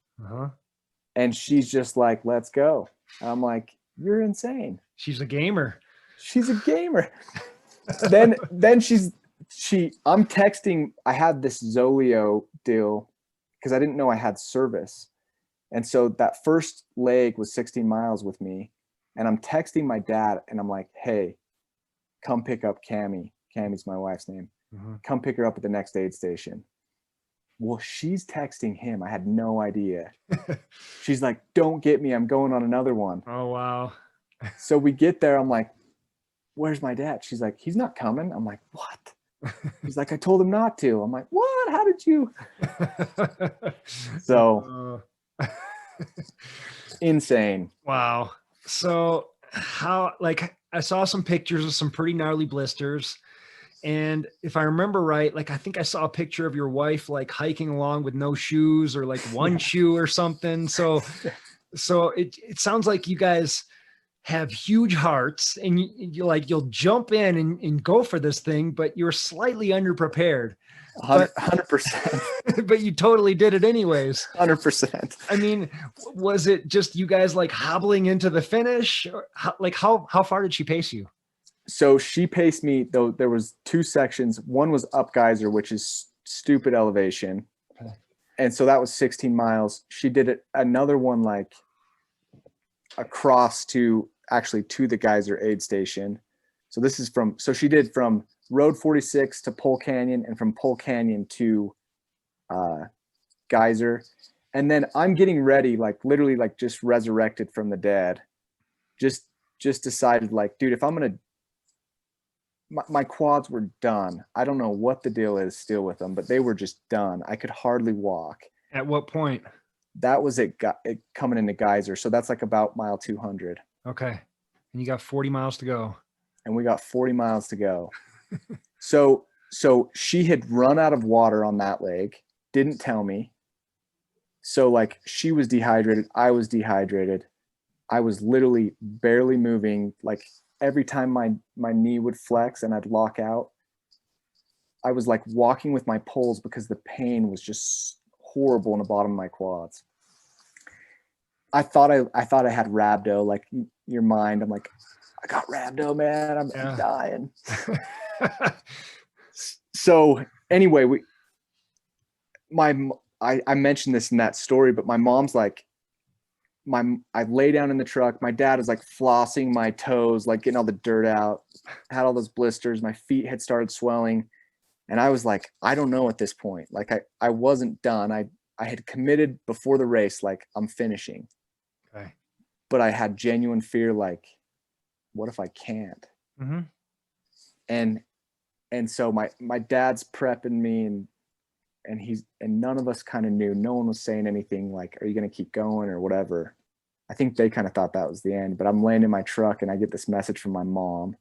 And she's just like, let's go. And I'm like, you're insane. She's a gamer. She's a gamer. then I'm texting. I had this Zoleo deal because I didn't know I had service. And so that first leg was 16 miles with me. And I'm texting my dad, and I'm like, hey, come pick up Cammie. Cammie's my wife's name. Come pick her up at the next aid station. Well, she's texting him. I had no idea. She's like, don't get me. I'm going on another one. Oh, wow. So we get there. I'm like, where's my dad? She's like, he's not coming. I'm like, what? He's like, I told him not to. I'm like, what? How did you? So insane. Wow. So I saw some pictures of some pretty gnarly blisters. And if I remember right, like, I think I saw a picture of your wife, like, hiking along with no shoes, or like one shoe or something. So it sounds like you guys have huge hearts, and you'll jump in and go for this thing, but you're slightly underprepared. 100%. But you totally did it anyways. 100%. I mean, was it just you guys like hobbling into the finish? Or how far did she pace you? So she paced me, though. There was 2 sections. One was up Geyser, which is stupid elevation. And so that was 16 miles. She did another one, like, across to the Geyser aid station. So she did from Road 46 to Pole Canyon, and from Pole Canyon to Geyser. And then I'm getting ready, like, literally, like, just resurrected from the dead. Just decided, like, dude, if I'm going to my quads were done. I don't know what the deal is still with them, but they were just done. I could hardly walk. At what point? That was it coming into Geyser. So that's like about mile 200. Okay. And you got 40 miles to go. And we got 40 miles to go. So she had run out of water on that leg, didn't tell me. So like she was dehydrated. I was dehydrated. I was literally barely moving. Like every time my knee would flex and I'd lock out, I was like walking with my poles because the pain was just horrible in the bottom of my quads. I thought I had rhabdo, like your mind. I'm like, I got rhabdo, man. I'm dying. So anyway, I mentioned this in that story, but my mom's like, I lay down in the truck. My dad is like flossing my toes, like getting all the dirt out, had all those blisters. My feet had started swelling. And I was like, I don't know at this point. Like I wasn't done. I had committed before the race, like I'm finishing. Okay. But I had genuine fear, like, what if I can't? Mm-hmm. And so my dad's prepping me and none of us kind of knew. No one was saying anything like, are you going to keep going or whatever? I think they kind of thought that was the end, but I'm laying in my truck and I get this message from my mom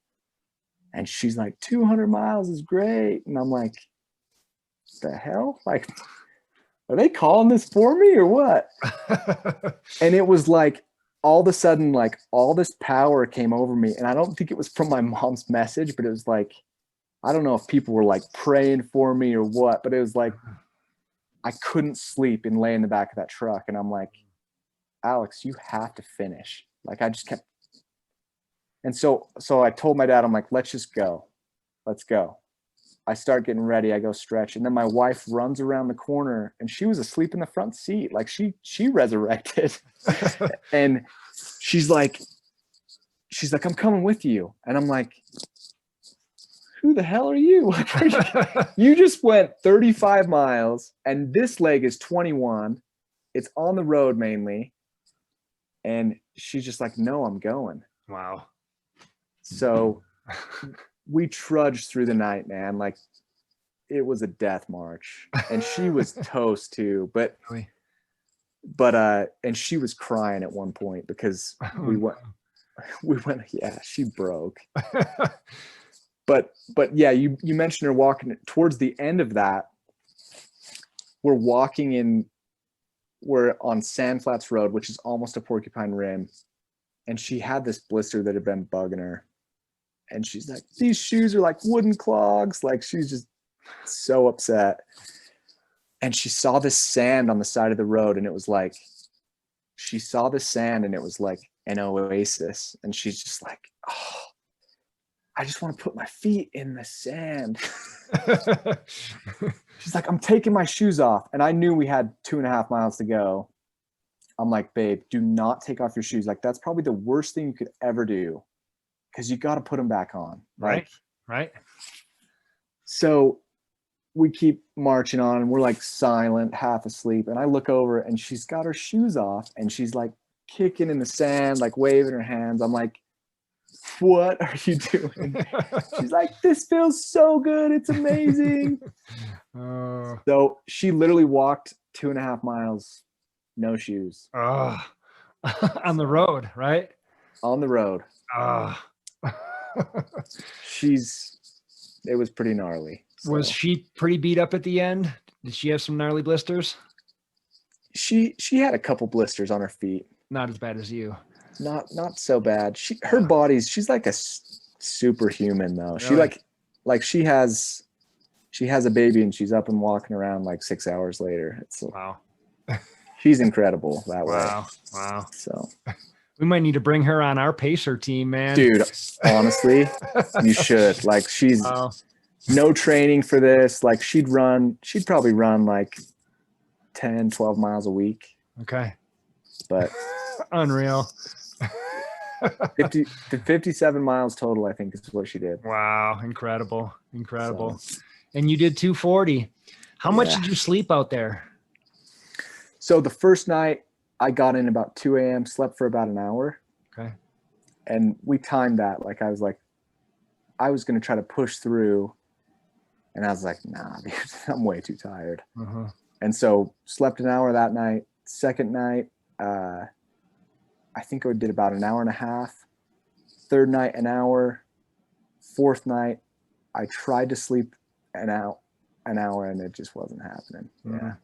and she's like, 200 miles is great. And I'm like, the hell? Like, are they calling this for me or what? And it was like, all of a sudden, like all this power came over me. And I don't think it was from my mom's message, but it was like, I don't know if people were like praying for me or what, but it was like, I couldn't sleep and lay in the back of that truck. And I'm like, Alex, you have to finish. Like I just kept. And so I told my dad, I'm like, let's just go. Let's go. I start getting ready. I go stretch. And then my wife runs around the corner and she was asleep in the front seat. Like she resurrected. And she's like, I'm coming with you. And I'm like, who the hell are you? You just went 35 miles and this leg is 21. It's on the road mainly. And she's just like, no, I'm going. Wow. So we trudged through the night, man. Like it was a death march and she was toast too, but and she was crying at one point because we went, yeah, she broke. But yeah, you mentioned her walking towards the end of that. We're on Sand Flats Road, which is almost a Porcupine Rim. And she had this blister that had been bugging her. And she's like, these shoes are like wooden clogs. Like she's just so upset. And she saw this sand on the side of the road. And it was like, she saw the sand and it was like an oasis. And she's just like, oh, I just want to put my feet in the sand. She's like, I'm taking my shoes off. And I knew we had 2.5 miles to go. I'm like, babe, do not take off your shoes. Like, that's probably the worst thing you could ever do because you got to put them back on. Right. Right. So we keep marching on and we're like silent, half asleep. And I look over and she's got her shoes off and she's like kicking in the sand, like waving her hands. I'm like, what are you doing? She's like, this feels so good. It's amazing. So she literally walked 2.5 miles, no shoes. On the road, right? On the road. It was pretty gnarly. So. Was she pretty beat up at the end? Did she have some gnarly blisters? She had a couple blisters on her feet. Not as bad as you. Not so bad. Her body's, she's like a superhuman though. Really? She has a baby and she's up and walking around like 6 hours later. It's wow. She's incredible that way. Wow. So we might need to bring her on our pacer team, man. Dude, honestly, you should. Like she's no training for this. Like she'd probably run like 10, 12 miles a week. Okay. But unreal. 57 miles total, I think is what she did. Wow. Incredible. So. And you did 240. How much did you sleep out there? So the first night I got in about 2 a.m., slept for about an hour. Okay. And we timed that. Like I was like, I was going to try to push through, and I was like, nah, dude, I'm way too tired. And so slept an hour that night. Second night, I think I did about an hour and a half. Third night, an hour. Fourth night, I tried to sleep an hour, and it just wasn't happening. Yeah.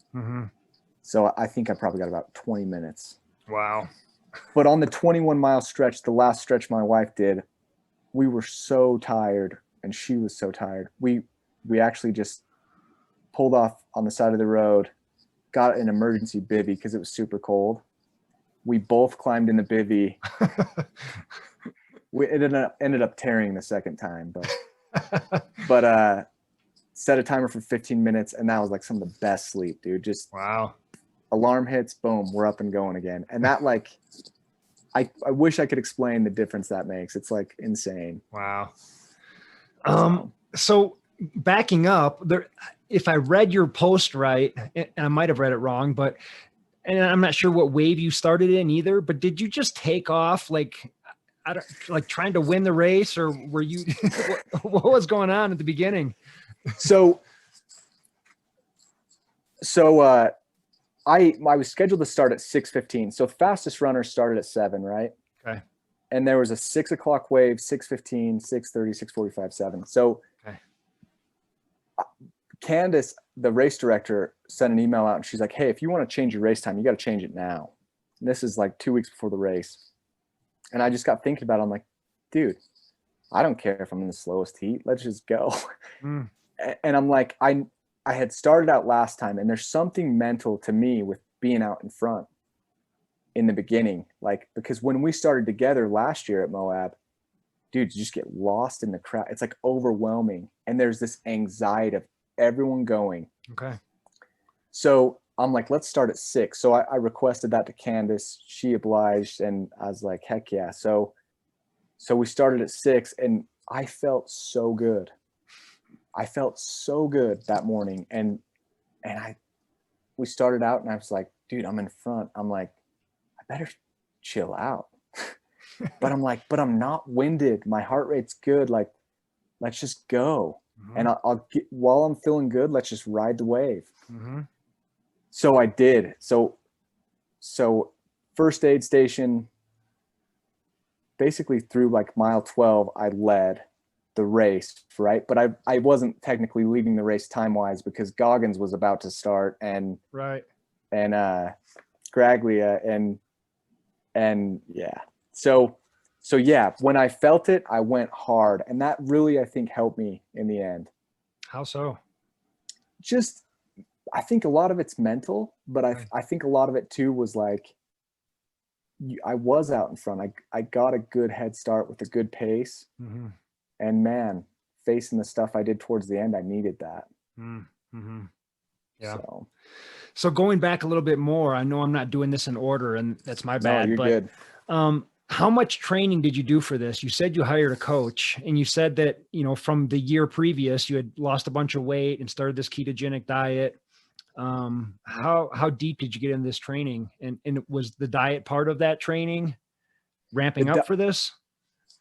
So I think I probably got about 20 minutes. Wow. But on the 21-mile stretch, the last stretch my wife did, we were so tired, and she was so tired. We actually just pulled off on the side of the road, got an emergency bivvy because it was super cold. We both climbed in the bivvy. It ended up tearing the second time, but set a timer for 15 minutes, and that was like some of the best sleep, dude. Just wow. Alarm hits, boom, we're up and going again. And that, like, I wish I could explain the difference that makes. It's like insane. Wow. So backing up there, if I read your post right, and I might have read it wrong, and I'm not sure what wave you started in either, but did you just take off like trying to win the race, or were you, what was going on at the beginning? So I was scheduled to start at 6:15. So fastest runners started at 7, right? Okay. And there was a 6 o'clock wave, 6:15, 6:30, 6:45, 7. So okay. Candace, the race director, sent an email out, and she's like, hey, if you want to change your race time, you got to change it now. And this is like 2 weeks before the race. And I just got thinking about it. I'm like, dude, I don't care if I'm in the slowest heat. Let's just go. And I'm like, I had started out last time, and there's something mental to me with being out in front in the beginning. Like, because when we started together last year at Moab, dude, you just get lost in the crowd. It's like overwhelming. And there's this anxiety of everyone going. Okay. So I'm like, let's start at 6. So I requested that to Candace. She obliged, and I was like, heck yeah. So we started at 6, and I felt so good. I felt so good that morning. And we started out, and I was like, dude, I'm in front. I'm like, I better chill out. But I'm like, but I'm not winded. My heart rate's good. Like, let's just go. And I'll get, while I'm feeling good, let's just ride the wave. So I did. So first aid station, basically through like mile 12, I led the race, right? But I wasn't technically leading the race time-wise because Goggins was about to start, and Graglia, and yeah. So yeah, when I felt it, I went hard, and that really, I think, helped me in the end. How so? Just, I think a lot of it's mental, but I think a lot of it too was like, I was out in front. I got a good head start with a good pace. And man, facing the stuff I did towards the end, I needed that. Yeah. So going back a little bit more, I know I'm not doing this in order, and that's my bad. No, you're good. How much training did you do for this? You said you hired a coach, and you said that, you know, from the year previous, you had lost a bunch of weight and started this ketogenic diet. How deep did you get into this training? And was the diet part of that training, ramping up for this?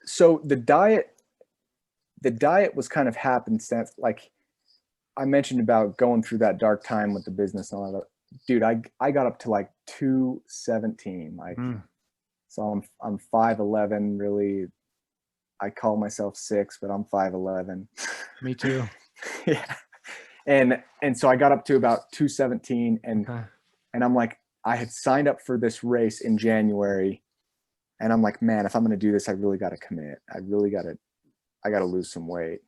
So the diet was kind of happenstance. Like I mentioned about going through that dark time with the business and all that. Dude, I got up to like 217. Like, so I'm 5'11", really. I call myself 6, but I'm 5'11". Me too. Yeah. And so I got up to about 217, and I'm like, I had signed up for this race in January, and I'm like, man, if I'm going to do this, I really got to commit. I got to lose some weight.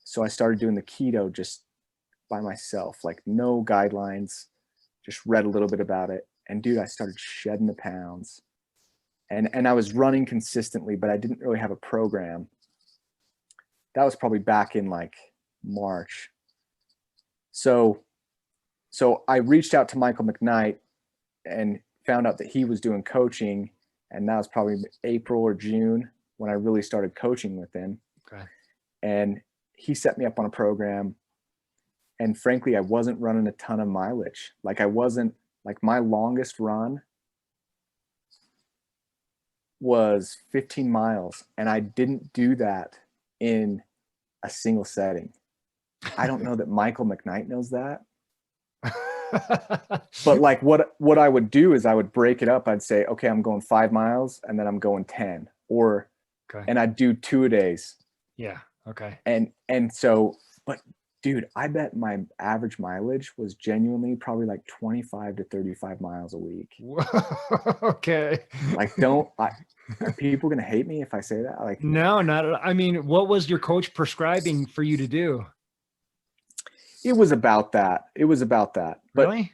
So I started doing the keto just by myself, like no guidelines, just read a little bit about it. And dude, I started shedding the pounds, and I was running consistently, but I didn't really have a program. That was probably back in like March. So I reached out to Michael McKnight and found out that he was doing coaching, and that was probably April or June when I really started coaching with him. And he set me up on a program, and frankly, I wasn't running a ton of mileage. Like my longest run was 15 miles, and I didn't do that in a single setting. I don't know that Michael McKnight knows that. But like what I would do is I would break it up. I'd say, okay, I'm going 5 miles and then I'm going 10, or, Okay. and I'd do 2 a days. Yeah. Okay. And so, but dude, I bet my average mileage was genuinely probably like 25 to 35 miles a week. Okay. Like, are people going to hate me if I say that? Like, no, not at all. I mean, what was your coach prescribing for you to do? it was about that. But Really?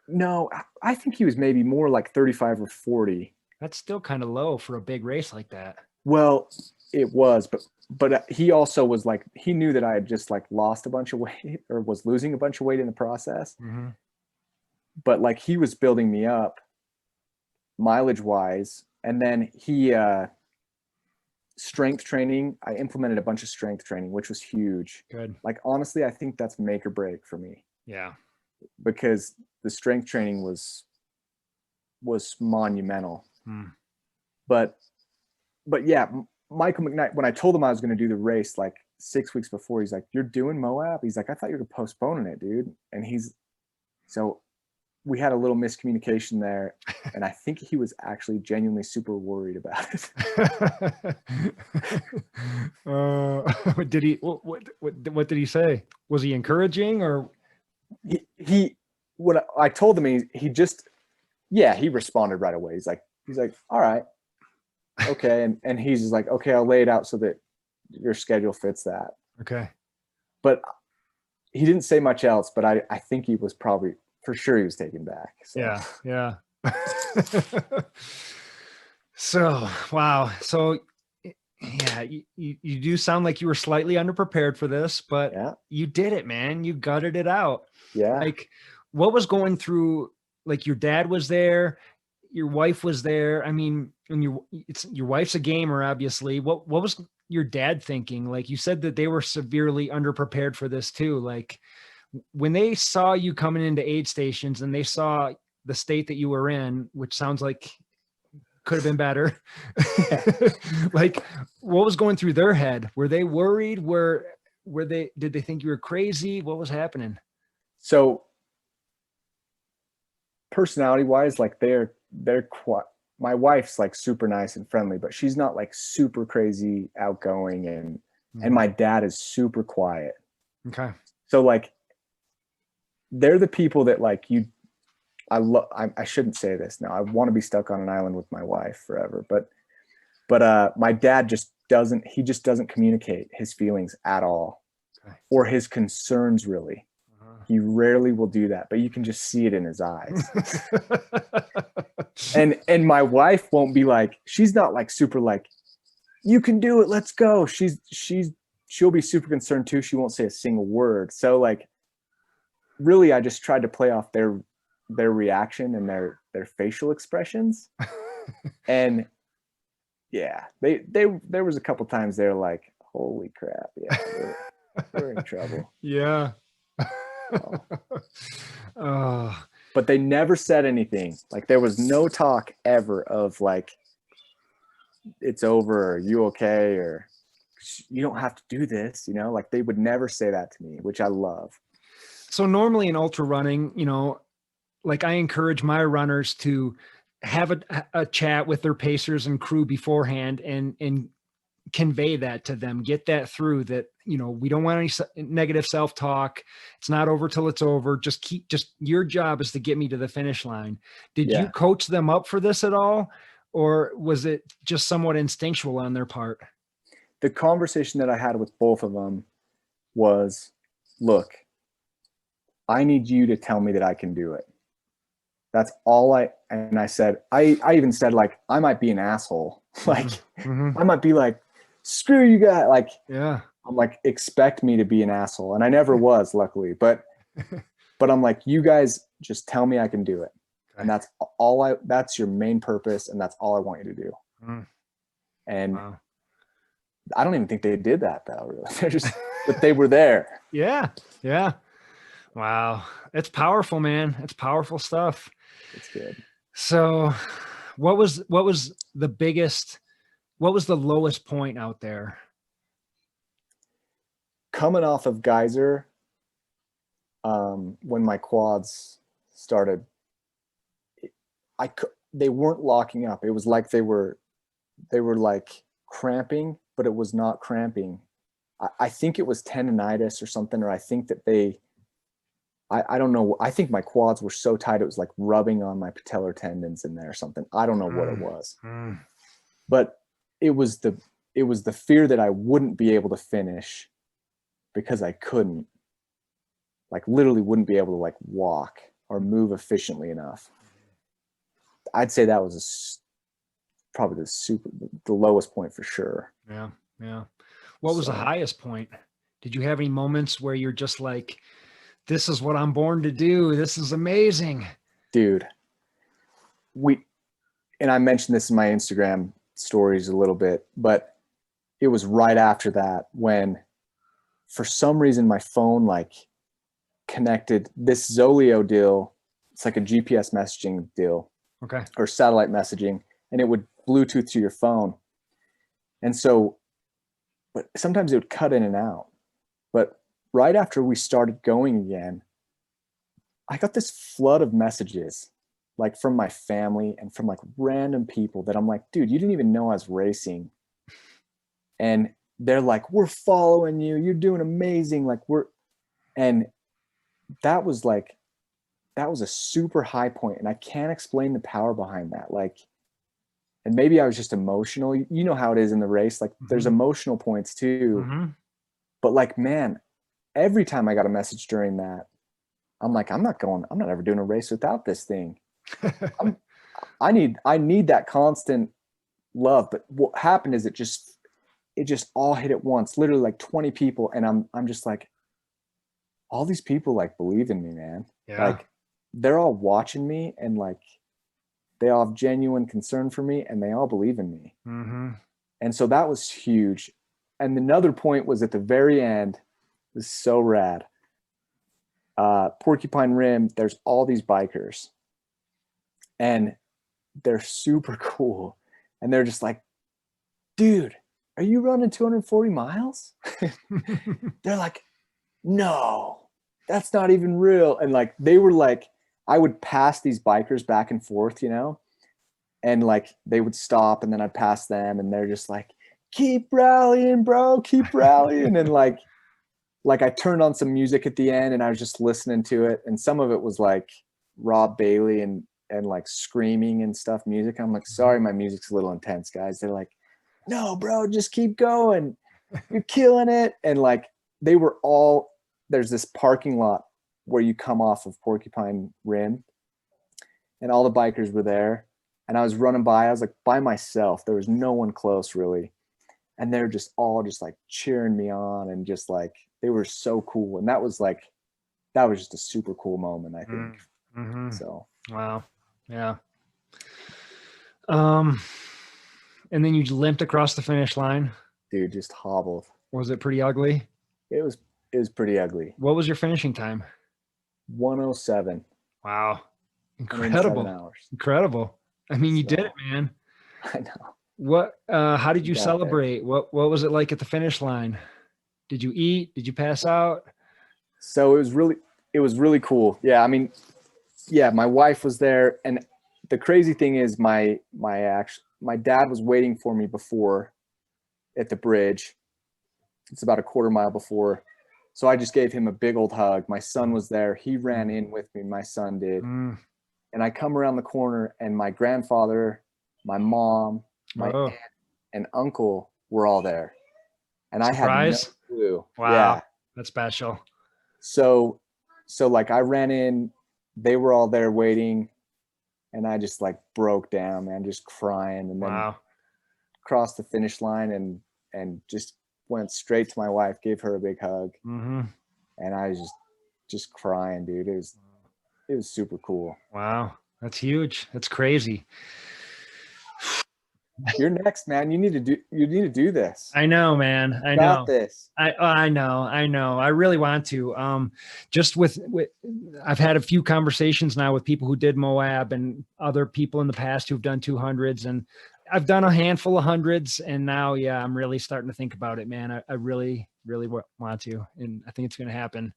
no, I think he was maybe more like 35 or 40. That's still kind of low for a big race like that. Well, it was, but he also was like, he knew that I had just like lost a bunch of weight or was losing a bunch of weight in the process. Mm-hmm. But like he was building me up mileage wise. And then he, strength training, I implemented a bunch of strength training, which was huge. Good. Like, honestly, I think that's make or break for me. Yeah. Because the strength training was monumental. But yeah, Michael McKnight, when I told him I was going to do the race like 6 weeks before, he's like, "You're doing Moab?" He's like, "I thought you were postponing it, dude." And so we had a little miscommunication there, and I think he was actually genuinely super worried about it. Did he? What did he say? Was he encouraging, or he? When I told him, he just, yeah, he responded right away. He's like, "All right, okay," and he's just like, "Okay, I'll lay it out so that your schedule fits that." Okay. But he didn't say much else. But I think he was probably, for sure, he was taken back. So. Yeah. So, wow. So, yeah, you do sound like you were slightly underprepared for this, but yeah, you did it, man. You gutted it out. Yeah. Like, what was going through, like, your dad was there, your wife was there. I mean, and your wife's a gamer, obviously. What was your dad thinking? Like, you said that they were severely underprepared for this too. Like, when they saw you coming into aid stations and they saw the state that you were in, which sounds like could have been better. Like, what was going through their head? Were they worried? Did they think you were crazy? What was happening? So personality wise, like they're quite, my wife's like super nice and friendly, but she's not like super crazy outgoing, and my dad is super quiet. Okay. So like, they're the people that like I shouldn't say this now. I want to be stuck on an island with my wife forever, but my dad just doesn't communicate his feelings at all. Okay. Or his concerns, really. He rarely will do that, but you can just see it in his eyes. and my wife won't be like, she's not like super like, "You can do it, let's go." She'll be super concerned too. She won't say a single word. So like, really, I just tried to play off their reaction and their facial expressions. And yeah, there was a couple times they're like, "Holy crap, yeah, we're in trouble." Yeah. Oh. But they never said anything. Like, there was no talk ever of like, "It's over," or "You okay," or "You don't have to do this," like they would never say that to me, which I love. So normally in ultra running, like, I encourage my runners to have a chat with their pacers and crew beforehand and convey that to them, get that through, that, we don't want any negative self-talk. It's not over till it's over. Just your job is to get me to the finish line. Did you coach them up for this at all? Or was it just somewhat instinctual on their part? The conversation that I had with both of them was, "Look, I need you to tell me that I can do it. That's all I said, I even said, like, I might be an asshole. Like, I might be like, "Screw you guys." Like, yeah, I'm like, expect me to be an asshole. And I never was, luckily, but I'm like, "You guys just tell me I can do it." Okay. And that's your main purpose. And that's all I want you to do. And wow. I don't even think they did that though, really. They're just, but they were there. Yeah. Yeah. Wow. It's powerful, man. It's powerful stuff. It's good. So what was the lowest point out there? coming off of Geyser, when my quads started, they weren't locking up. It was like they were like cramping, but it was not cramping. I think it was tendonitis or something, or I think that I don't know. I think my quads were so tight, it was like rubbing on my patellar tendons in there or something. I don't know what it was, but it was the fear that I wouldn't be able to finish because I couldn't, like literally wouldn't be able to like walk or move efficiently enough. I'd say that was probably the lowest point for sure. Yeah. Yeah. What was the highest point? Did you have any moments where you're just like, this is what I'm born to do. This is amazing. Dude, and I mentioned this in my Instagram stories a little bit, but it was right after that when for some reason my phone like connected this Zoleo deal. It's like a GPS messaging deal. Okay. Or satellite messaging, and it would Bluetooth to your phone. And so, but sometimes it would cut in and out. But right after we started going again, I got this flood of messages, like from my family and from like random people that I'm like, dude, you didn't even know I was racing. And they're like, we're following you. You're doing amazing. Like and that was a super high point. And I can't explain the power behind that. Like, and maybe I was just emotional. You know how it is in the race. Like there's emotional points too. But like, man, every time I got a message during that, I'm like, I'm not ever doing a race without this thing. I need that constant love. But what happened is it just all hit at once, literally like 20 people. And I'm just like, all these people like believe in me, man. Yeah. Like they're all watching me and like, they all have genuine concern for me and they all believe in me. And so that was huge. And another point was at the very end, it was so rad. Porcupine Rim, there's all these bikers and they're super cool. And they're just like, dude, are you running 240 miles? They're like, no, that's not even real. And like, they were like, I would pass these bikers back and forth, you know, and like they would stop and then I'd pass them and they're just like, keep rallying, bro, keep rallying. And like I turned on some music at the end and I was just listening to it. And some of it was like Rob Bailey and like screaming and stuff music. I'm like, sorry, my music's a little intense, guys. They're like, no, bro, just keep going. You're killing it. And like, there's this parking lot where you come off of Porcupine Rim and all the bikers were there. And I was running by, I was like by myself. There was no one close really. And they're just all just like cheering me on and just like, they were so cool. And that was just a super cool moment, I think. So. Wow. Yeah. And then you limped across the finish line. Dude, just hobbled. Was it pretty ugly? It was pretty ugly. What was your finishing time? 107. Wow. Incredible. Hours. Incredible. I mean, you did it, man. I know. What, how did you celebrate? What was it like at the finish line? Did you eat? Did you pass out? So it was really cool. Yeah. I mean, yeah, my wife was there. And the crazy thing is my dad was waiting for me before at the bridge. It's about a quarter mile before. So I just gave him a big old hug. My son was there. He ran in with me. My son did. And I come around the corner and my grandfather, my mom, my aunt and uncle were all there. And Surprise? I had no clue. Wow. Yeah. That's special. So like I ran in, they were all there waiting and I just like broke down, man, just crying and then crossed the finish line and just went straight to my wife, gave her a big hug. And I was just crying, dude. It was super cool. Wow. That's huge. That's crazy. You're next, man. You need to do this. I know, man. I know this. I know. I really want to. Just with I've had a few conversations now with people who did Moab and other people in the past who've done 200s, and I've done a handful of hundreds, and now, yeah, I'm really starting to think about it, man. I really, really want to, and I think it's going to happen.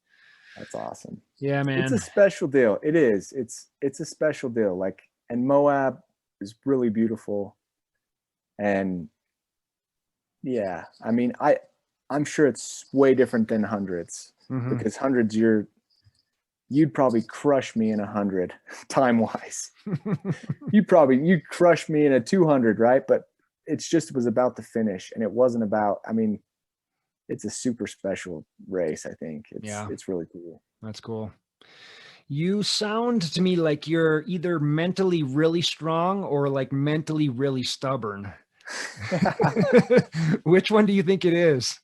That's awesome. Yeah, It's a man. special deal. It is. It's a special deal. Like, and Moab is really beautiful. And yeah, I mean, I'm sure it's way different than hundreds, because hundreds, you'd probably crush me in 100 time wise. You'd crush me in a 200, right? But it was about the finish, and it wasn't about, I mean, it's a super special race. I think it's really cool. That's cool. You sound to me like you're either mentally really strong or like mentally really stubborn. Which one do you think it is?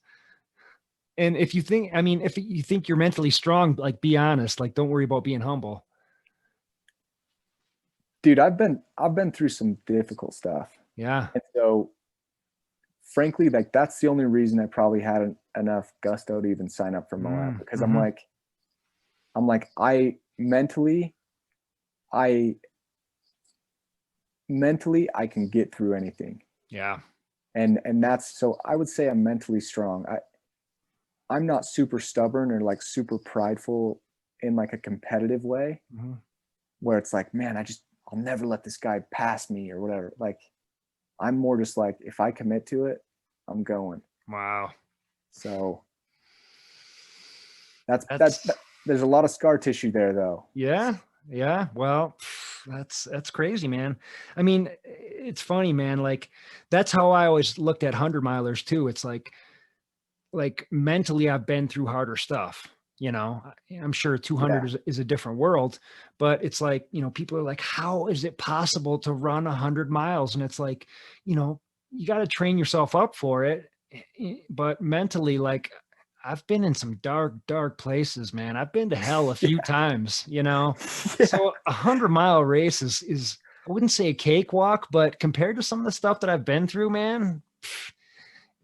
And if you think, I mean, if you think you're mentally strong, like, be honest, like, don't worry about being humble. Dude, I've been through some difficult stuff. Yeah. And so frankly, like, that's the only reason I probably had enough gusto to even sign up for Moab, because I'm like, I mentally I can get through anything. Yeah. And that's, so I would say I'm mentally strong. I'm not super stubborn or like super prideful in like a competitive way, where it's like, man, I'll never let this guy pass me or whatever. Like, I'm more just like, if I commit to it, I'm going. Wow. So that's there's a lot of scar tissue there, though. Yeah. Yeah. Well, that's crazy, man. I mean, it's funny, man. Like, that's how I always looked at 100-milers too. It's like mentally, I've been through harder stuff. You know, I'm sure 200 is a different world, but it's like, you know, people are like, how is it possible to run 100 miles? And it's like, you know, you got to train yourself up for it. But mentally, like, I've been in some dark places, man. I've been to hell a few times, you know? So 100-mile race is, I wouldn't say a cakewalk, but compared to some of the stuff that I've been through, man,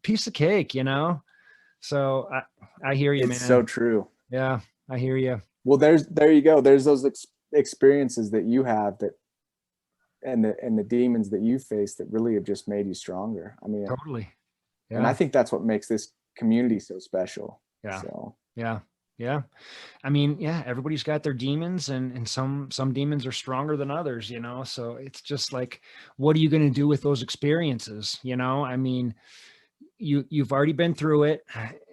piece of cake, you know? So I hear you, man. It's so true. Yeah, I hear you. Well, there you go. There's those experiences that you have, that, and the demons that you face, that really have just made you stronger. I mean, Totally. Yeah. And I think that's what makes this community so special. Yeah. So yeah. I mean, yeah, everybody's got their demons, and some demons are stronger than others, you know? So it's just like, what are you going to do with those experiences? You know, I mean, you've already been through it.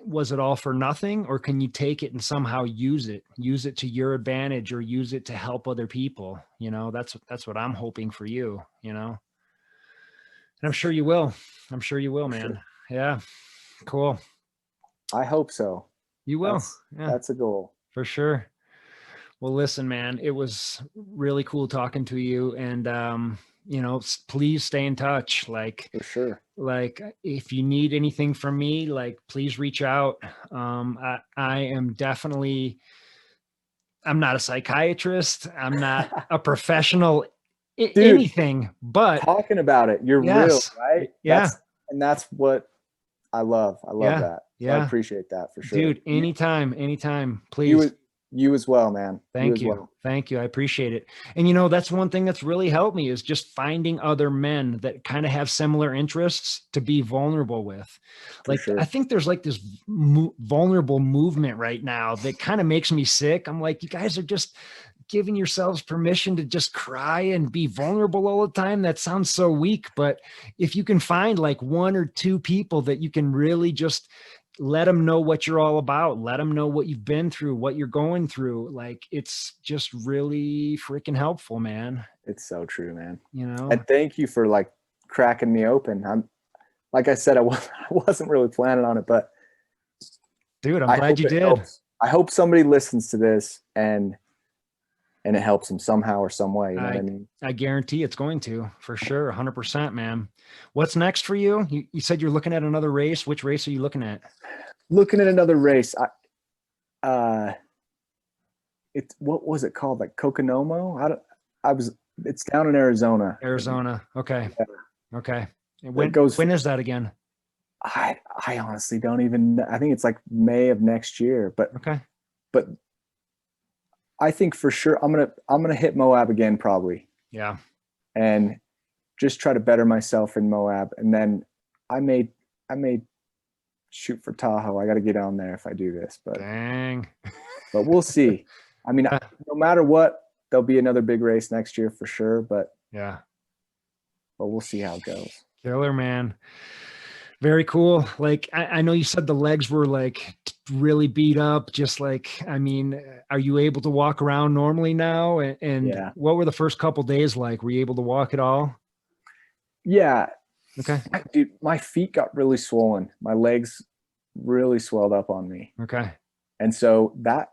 Was it all for nothing, or can you take it and somehow use it to your advantage, or use it to help other people? You know, that's what I'm hoping for you, you know, and I'm sure you will, man. Sure. Yeah. Cool. I hope so. You will. That's a goal. For sure. Well, listen, man, it was really cool talking to you, and, you know, please stay in touch. Like, for sure. Like, if you need anything from me, like, please reach out. I am definitely, I'm not a psychiatrist. I'm not a professional, dude, anything, but talking about it, you're real, right? Yeah. That's what I love. I love that. So yeah. I appreciate that, for sure. Dude, anytime, please. You as well, man. Thank you. Thank you. I appreciate it. And, you know, that's one thing that's really helped me, is just finding other men that kind of have similar interests to be vulnerable with. Like, sure. I think there's like this vulnerable movement right now that kind of makes me sick. I'm like, you guys are just giving yourselves permission to just cry and be vulnerable all the time. That sounds so weak. But if you can find like one or two people that you can really just let them know what you're all about, let them know what you've been through, what you're going through, like, it's just really freaking helpful, man. It's so true, man. You know, and thank you for like cracking me open. I'm, like I said, I wasn't really planning on it, but dude, I'm glad you did. I hope somebody listens to this and it helps them somehow or some way. You know what I mean? I guarantee it's going to, for sure. 100%, man. What's next for you? You said you're looking at another race. Which race are you looking at? Looking at another race. What was it called? Like Kokonomo? It's down in Arizona. Okay. Yeah. Okay. When is that again? I honestly don't even know. I think it's like May of next year, but okay. But I think for sure I'm gonna hit Moab again, probably. Yeah. And just try to better myself in Moab. And then I may shoot for Tahoe. I got to get on there if I do this, but Dang. but we'll see. I mean, no matter what, there'll be another big race next year for sure, but Yeah. we'll see how it goes. Killer, man. Very cool. Like, I know you said the legs were like really beat up. Just like, I mean, are you able to walk around normally now? And Yeah. what were the first couple days like? Were you able to walk at all? Yeah. Okay. Dude, my feet got really swollen. My legs really swelled up on me. Okay. And so that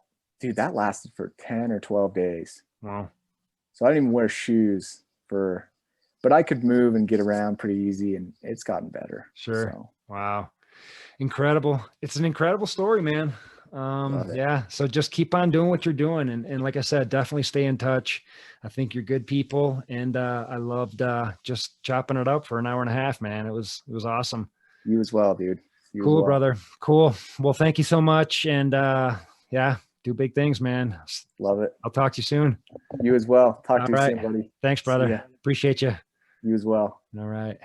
lasted for 10 or 12 days. Wow. So I didn't even wear shoes but I could move and get around pretty easy, and it's gotten better. Sure. So. Wow. Incredible. It's an incredible story, man. Yeah. So just keep on doing what you're doing. And like I said, definitely stay in touch. I think you're good people. And I loved just chopping it up for an hour and a half, man. It was awesome. You as well, dude. You Cool, as well. brother. Cool. Well, thank you so much. And yeah, do big things, man. Love it. I'll talk to you soon. You as well. Talk All to you right. soon, buddy. Thanks, brother. Appreciate you. You as well. All right.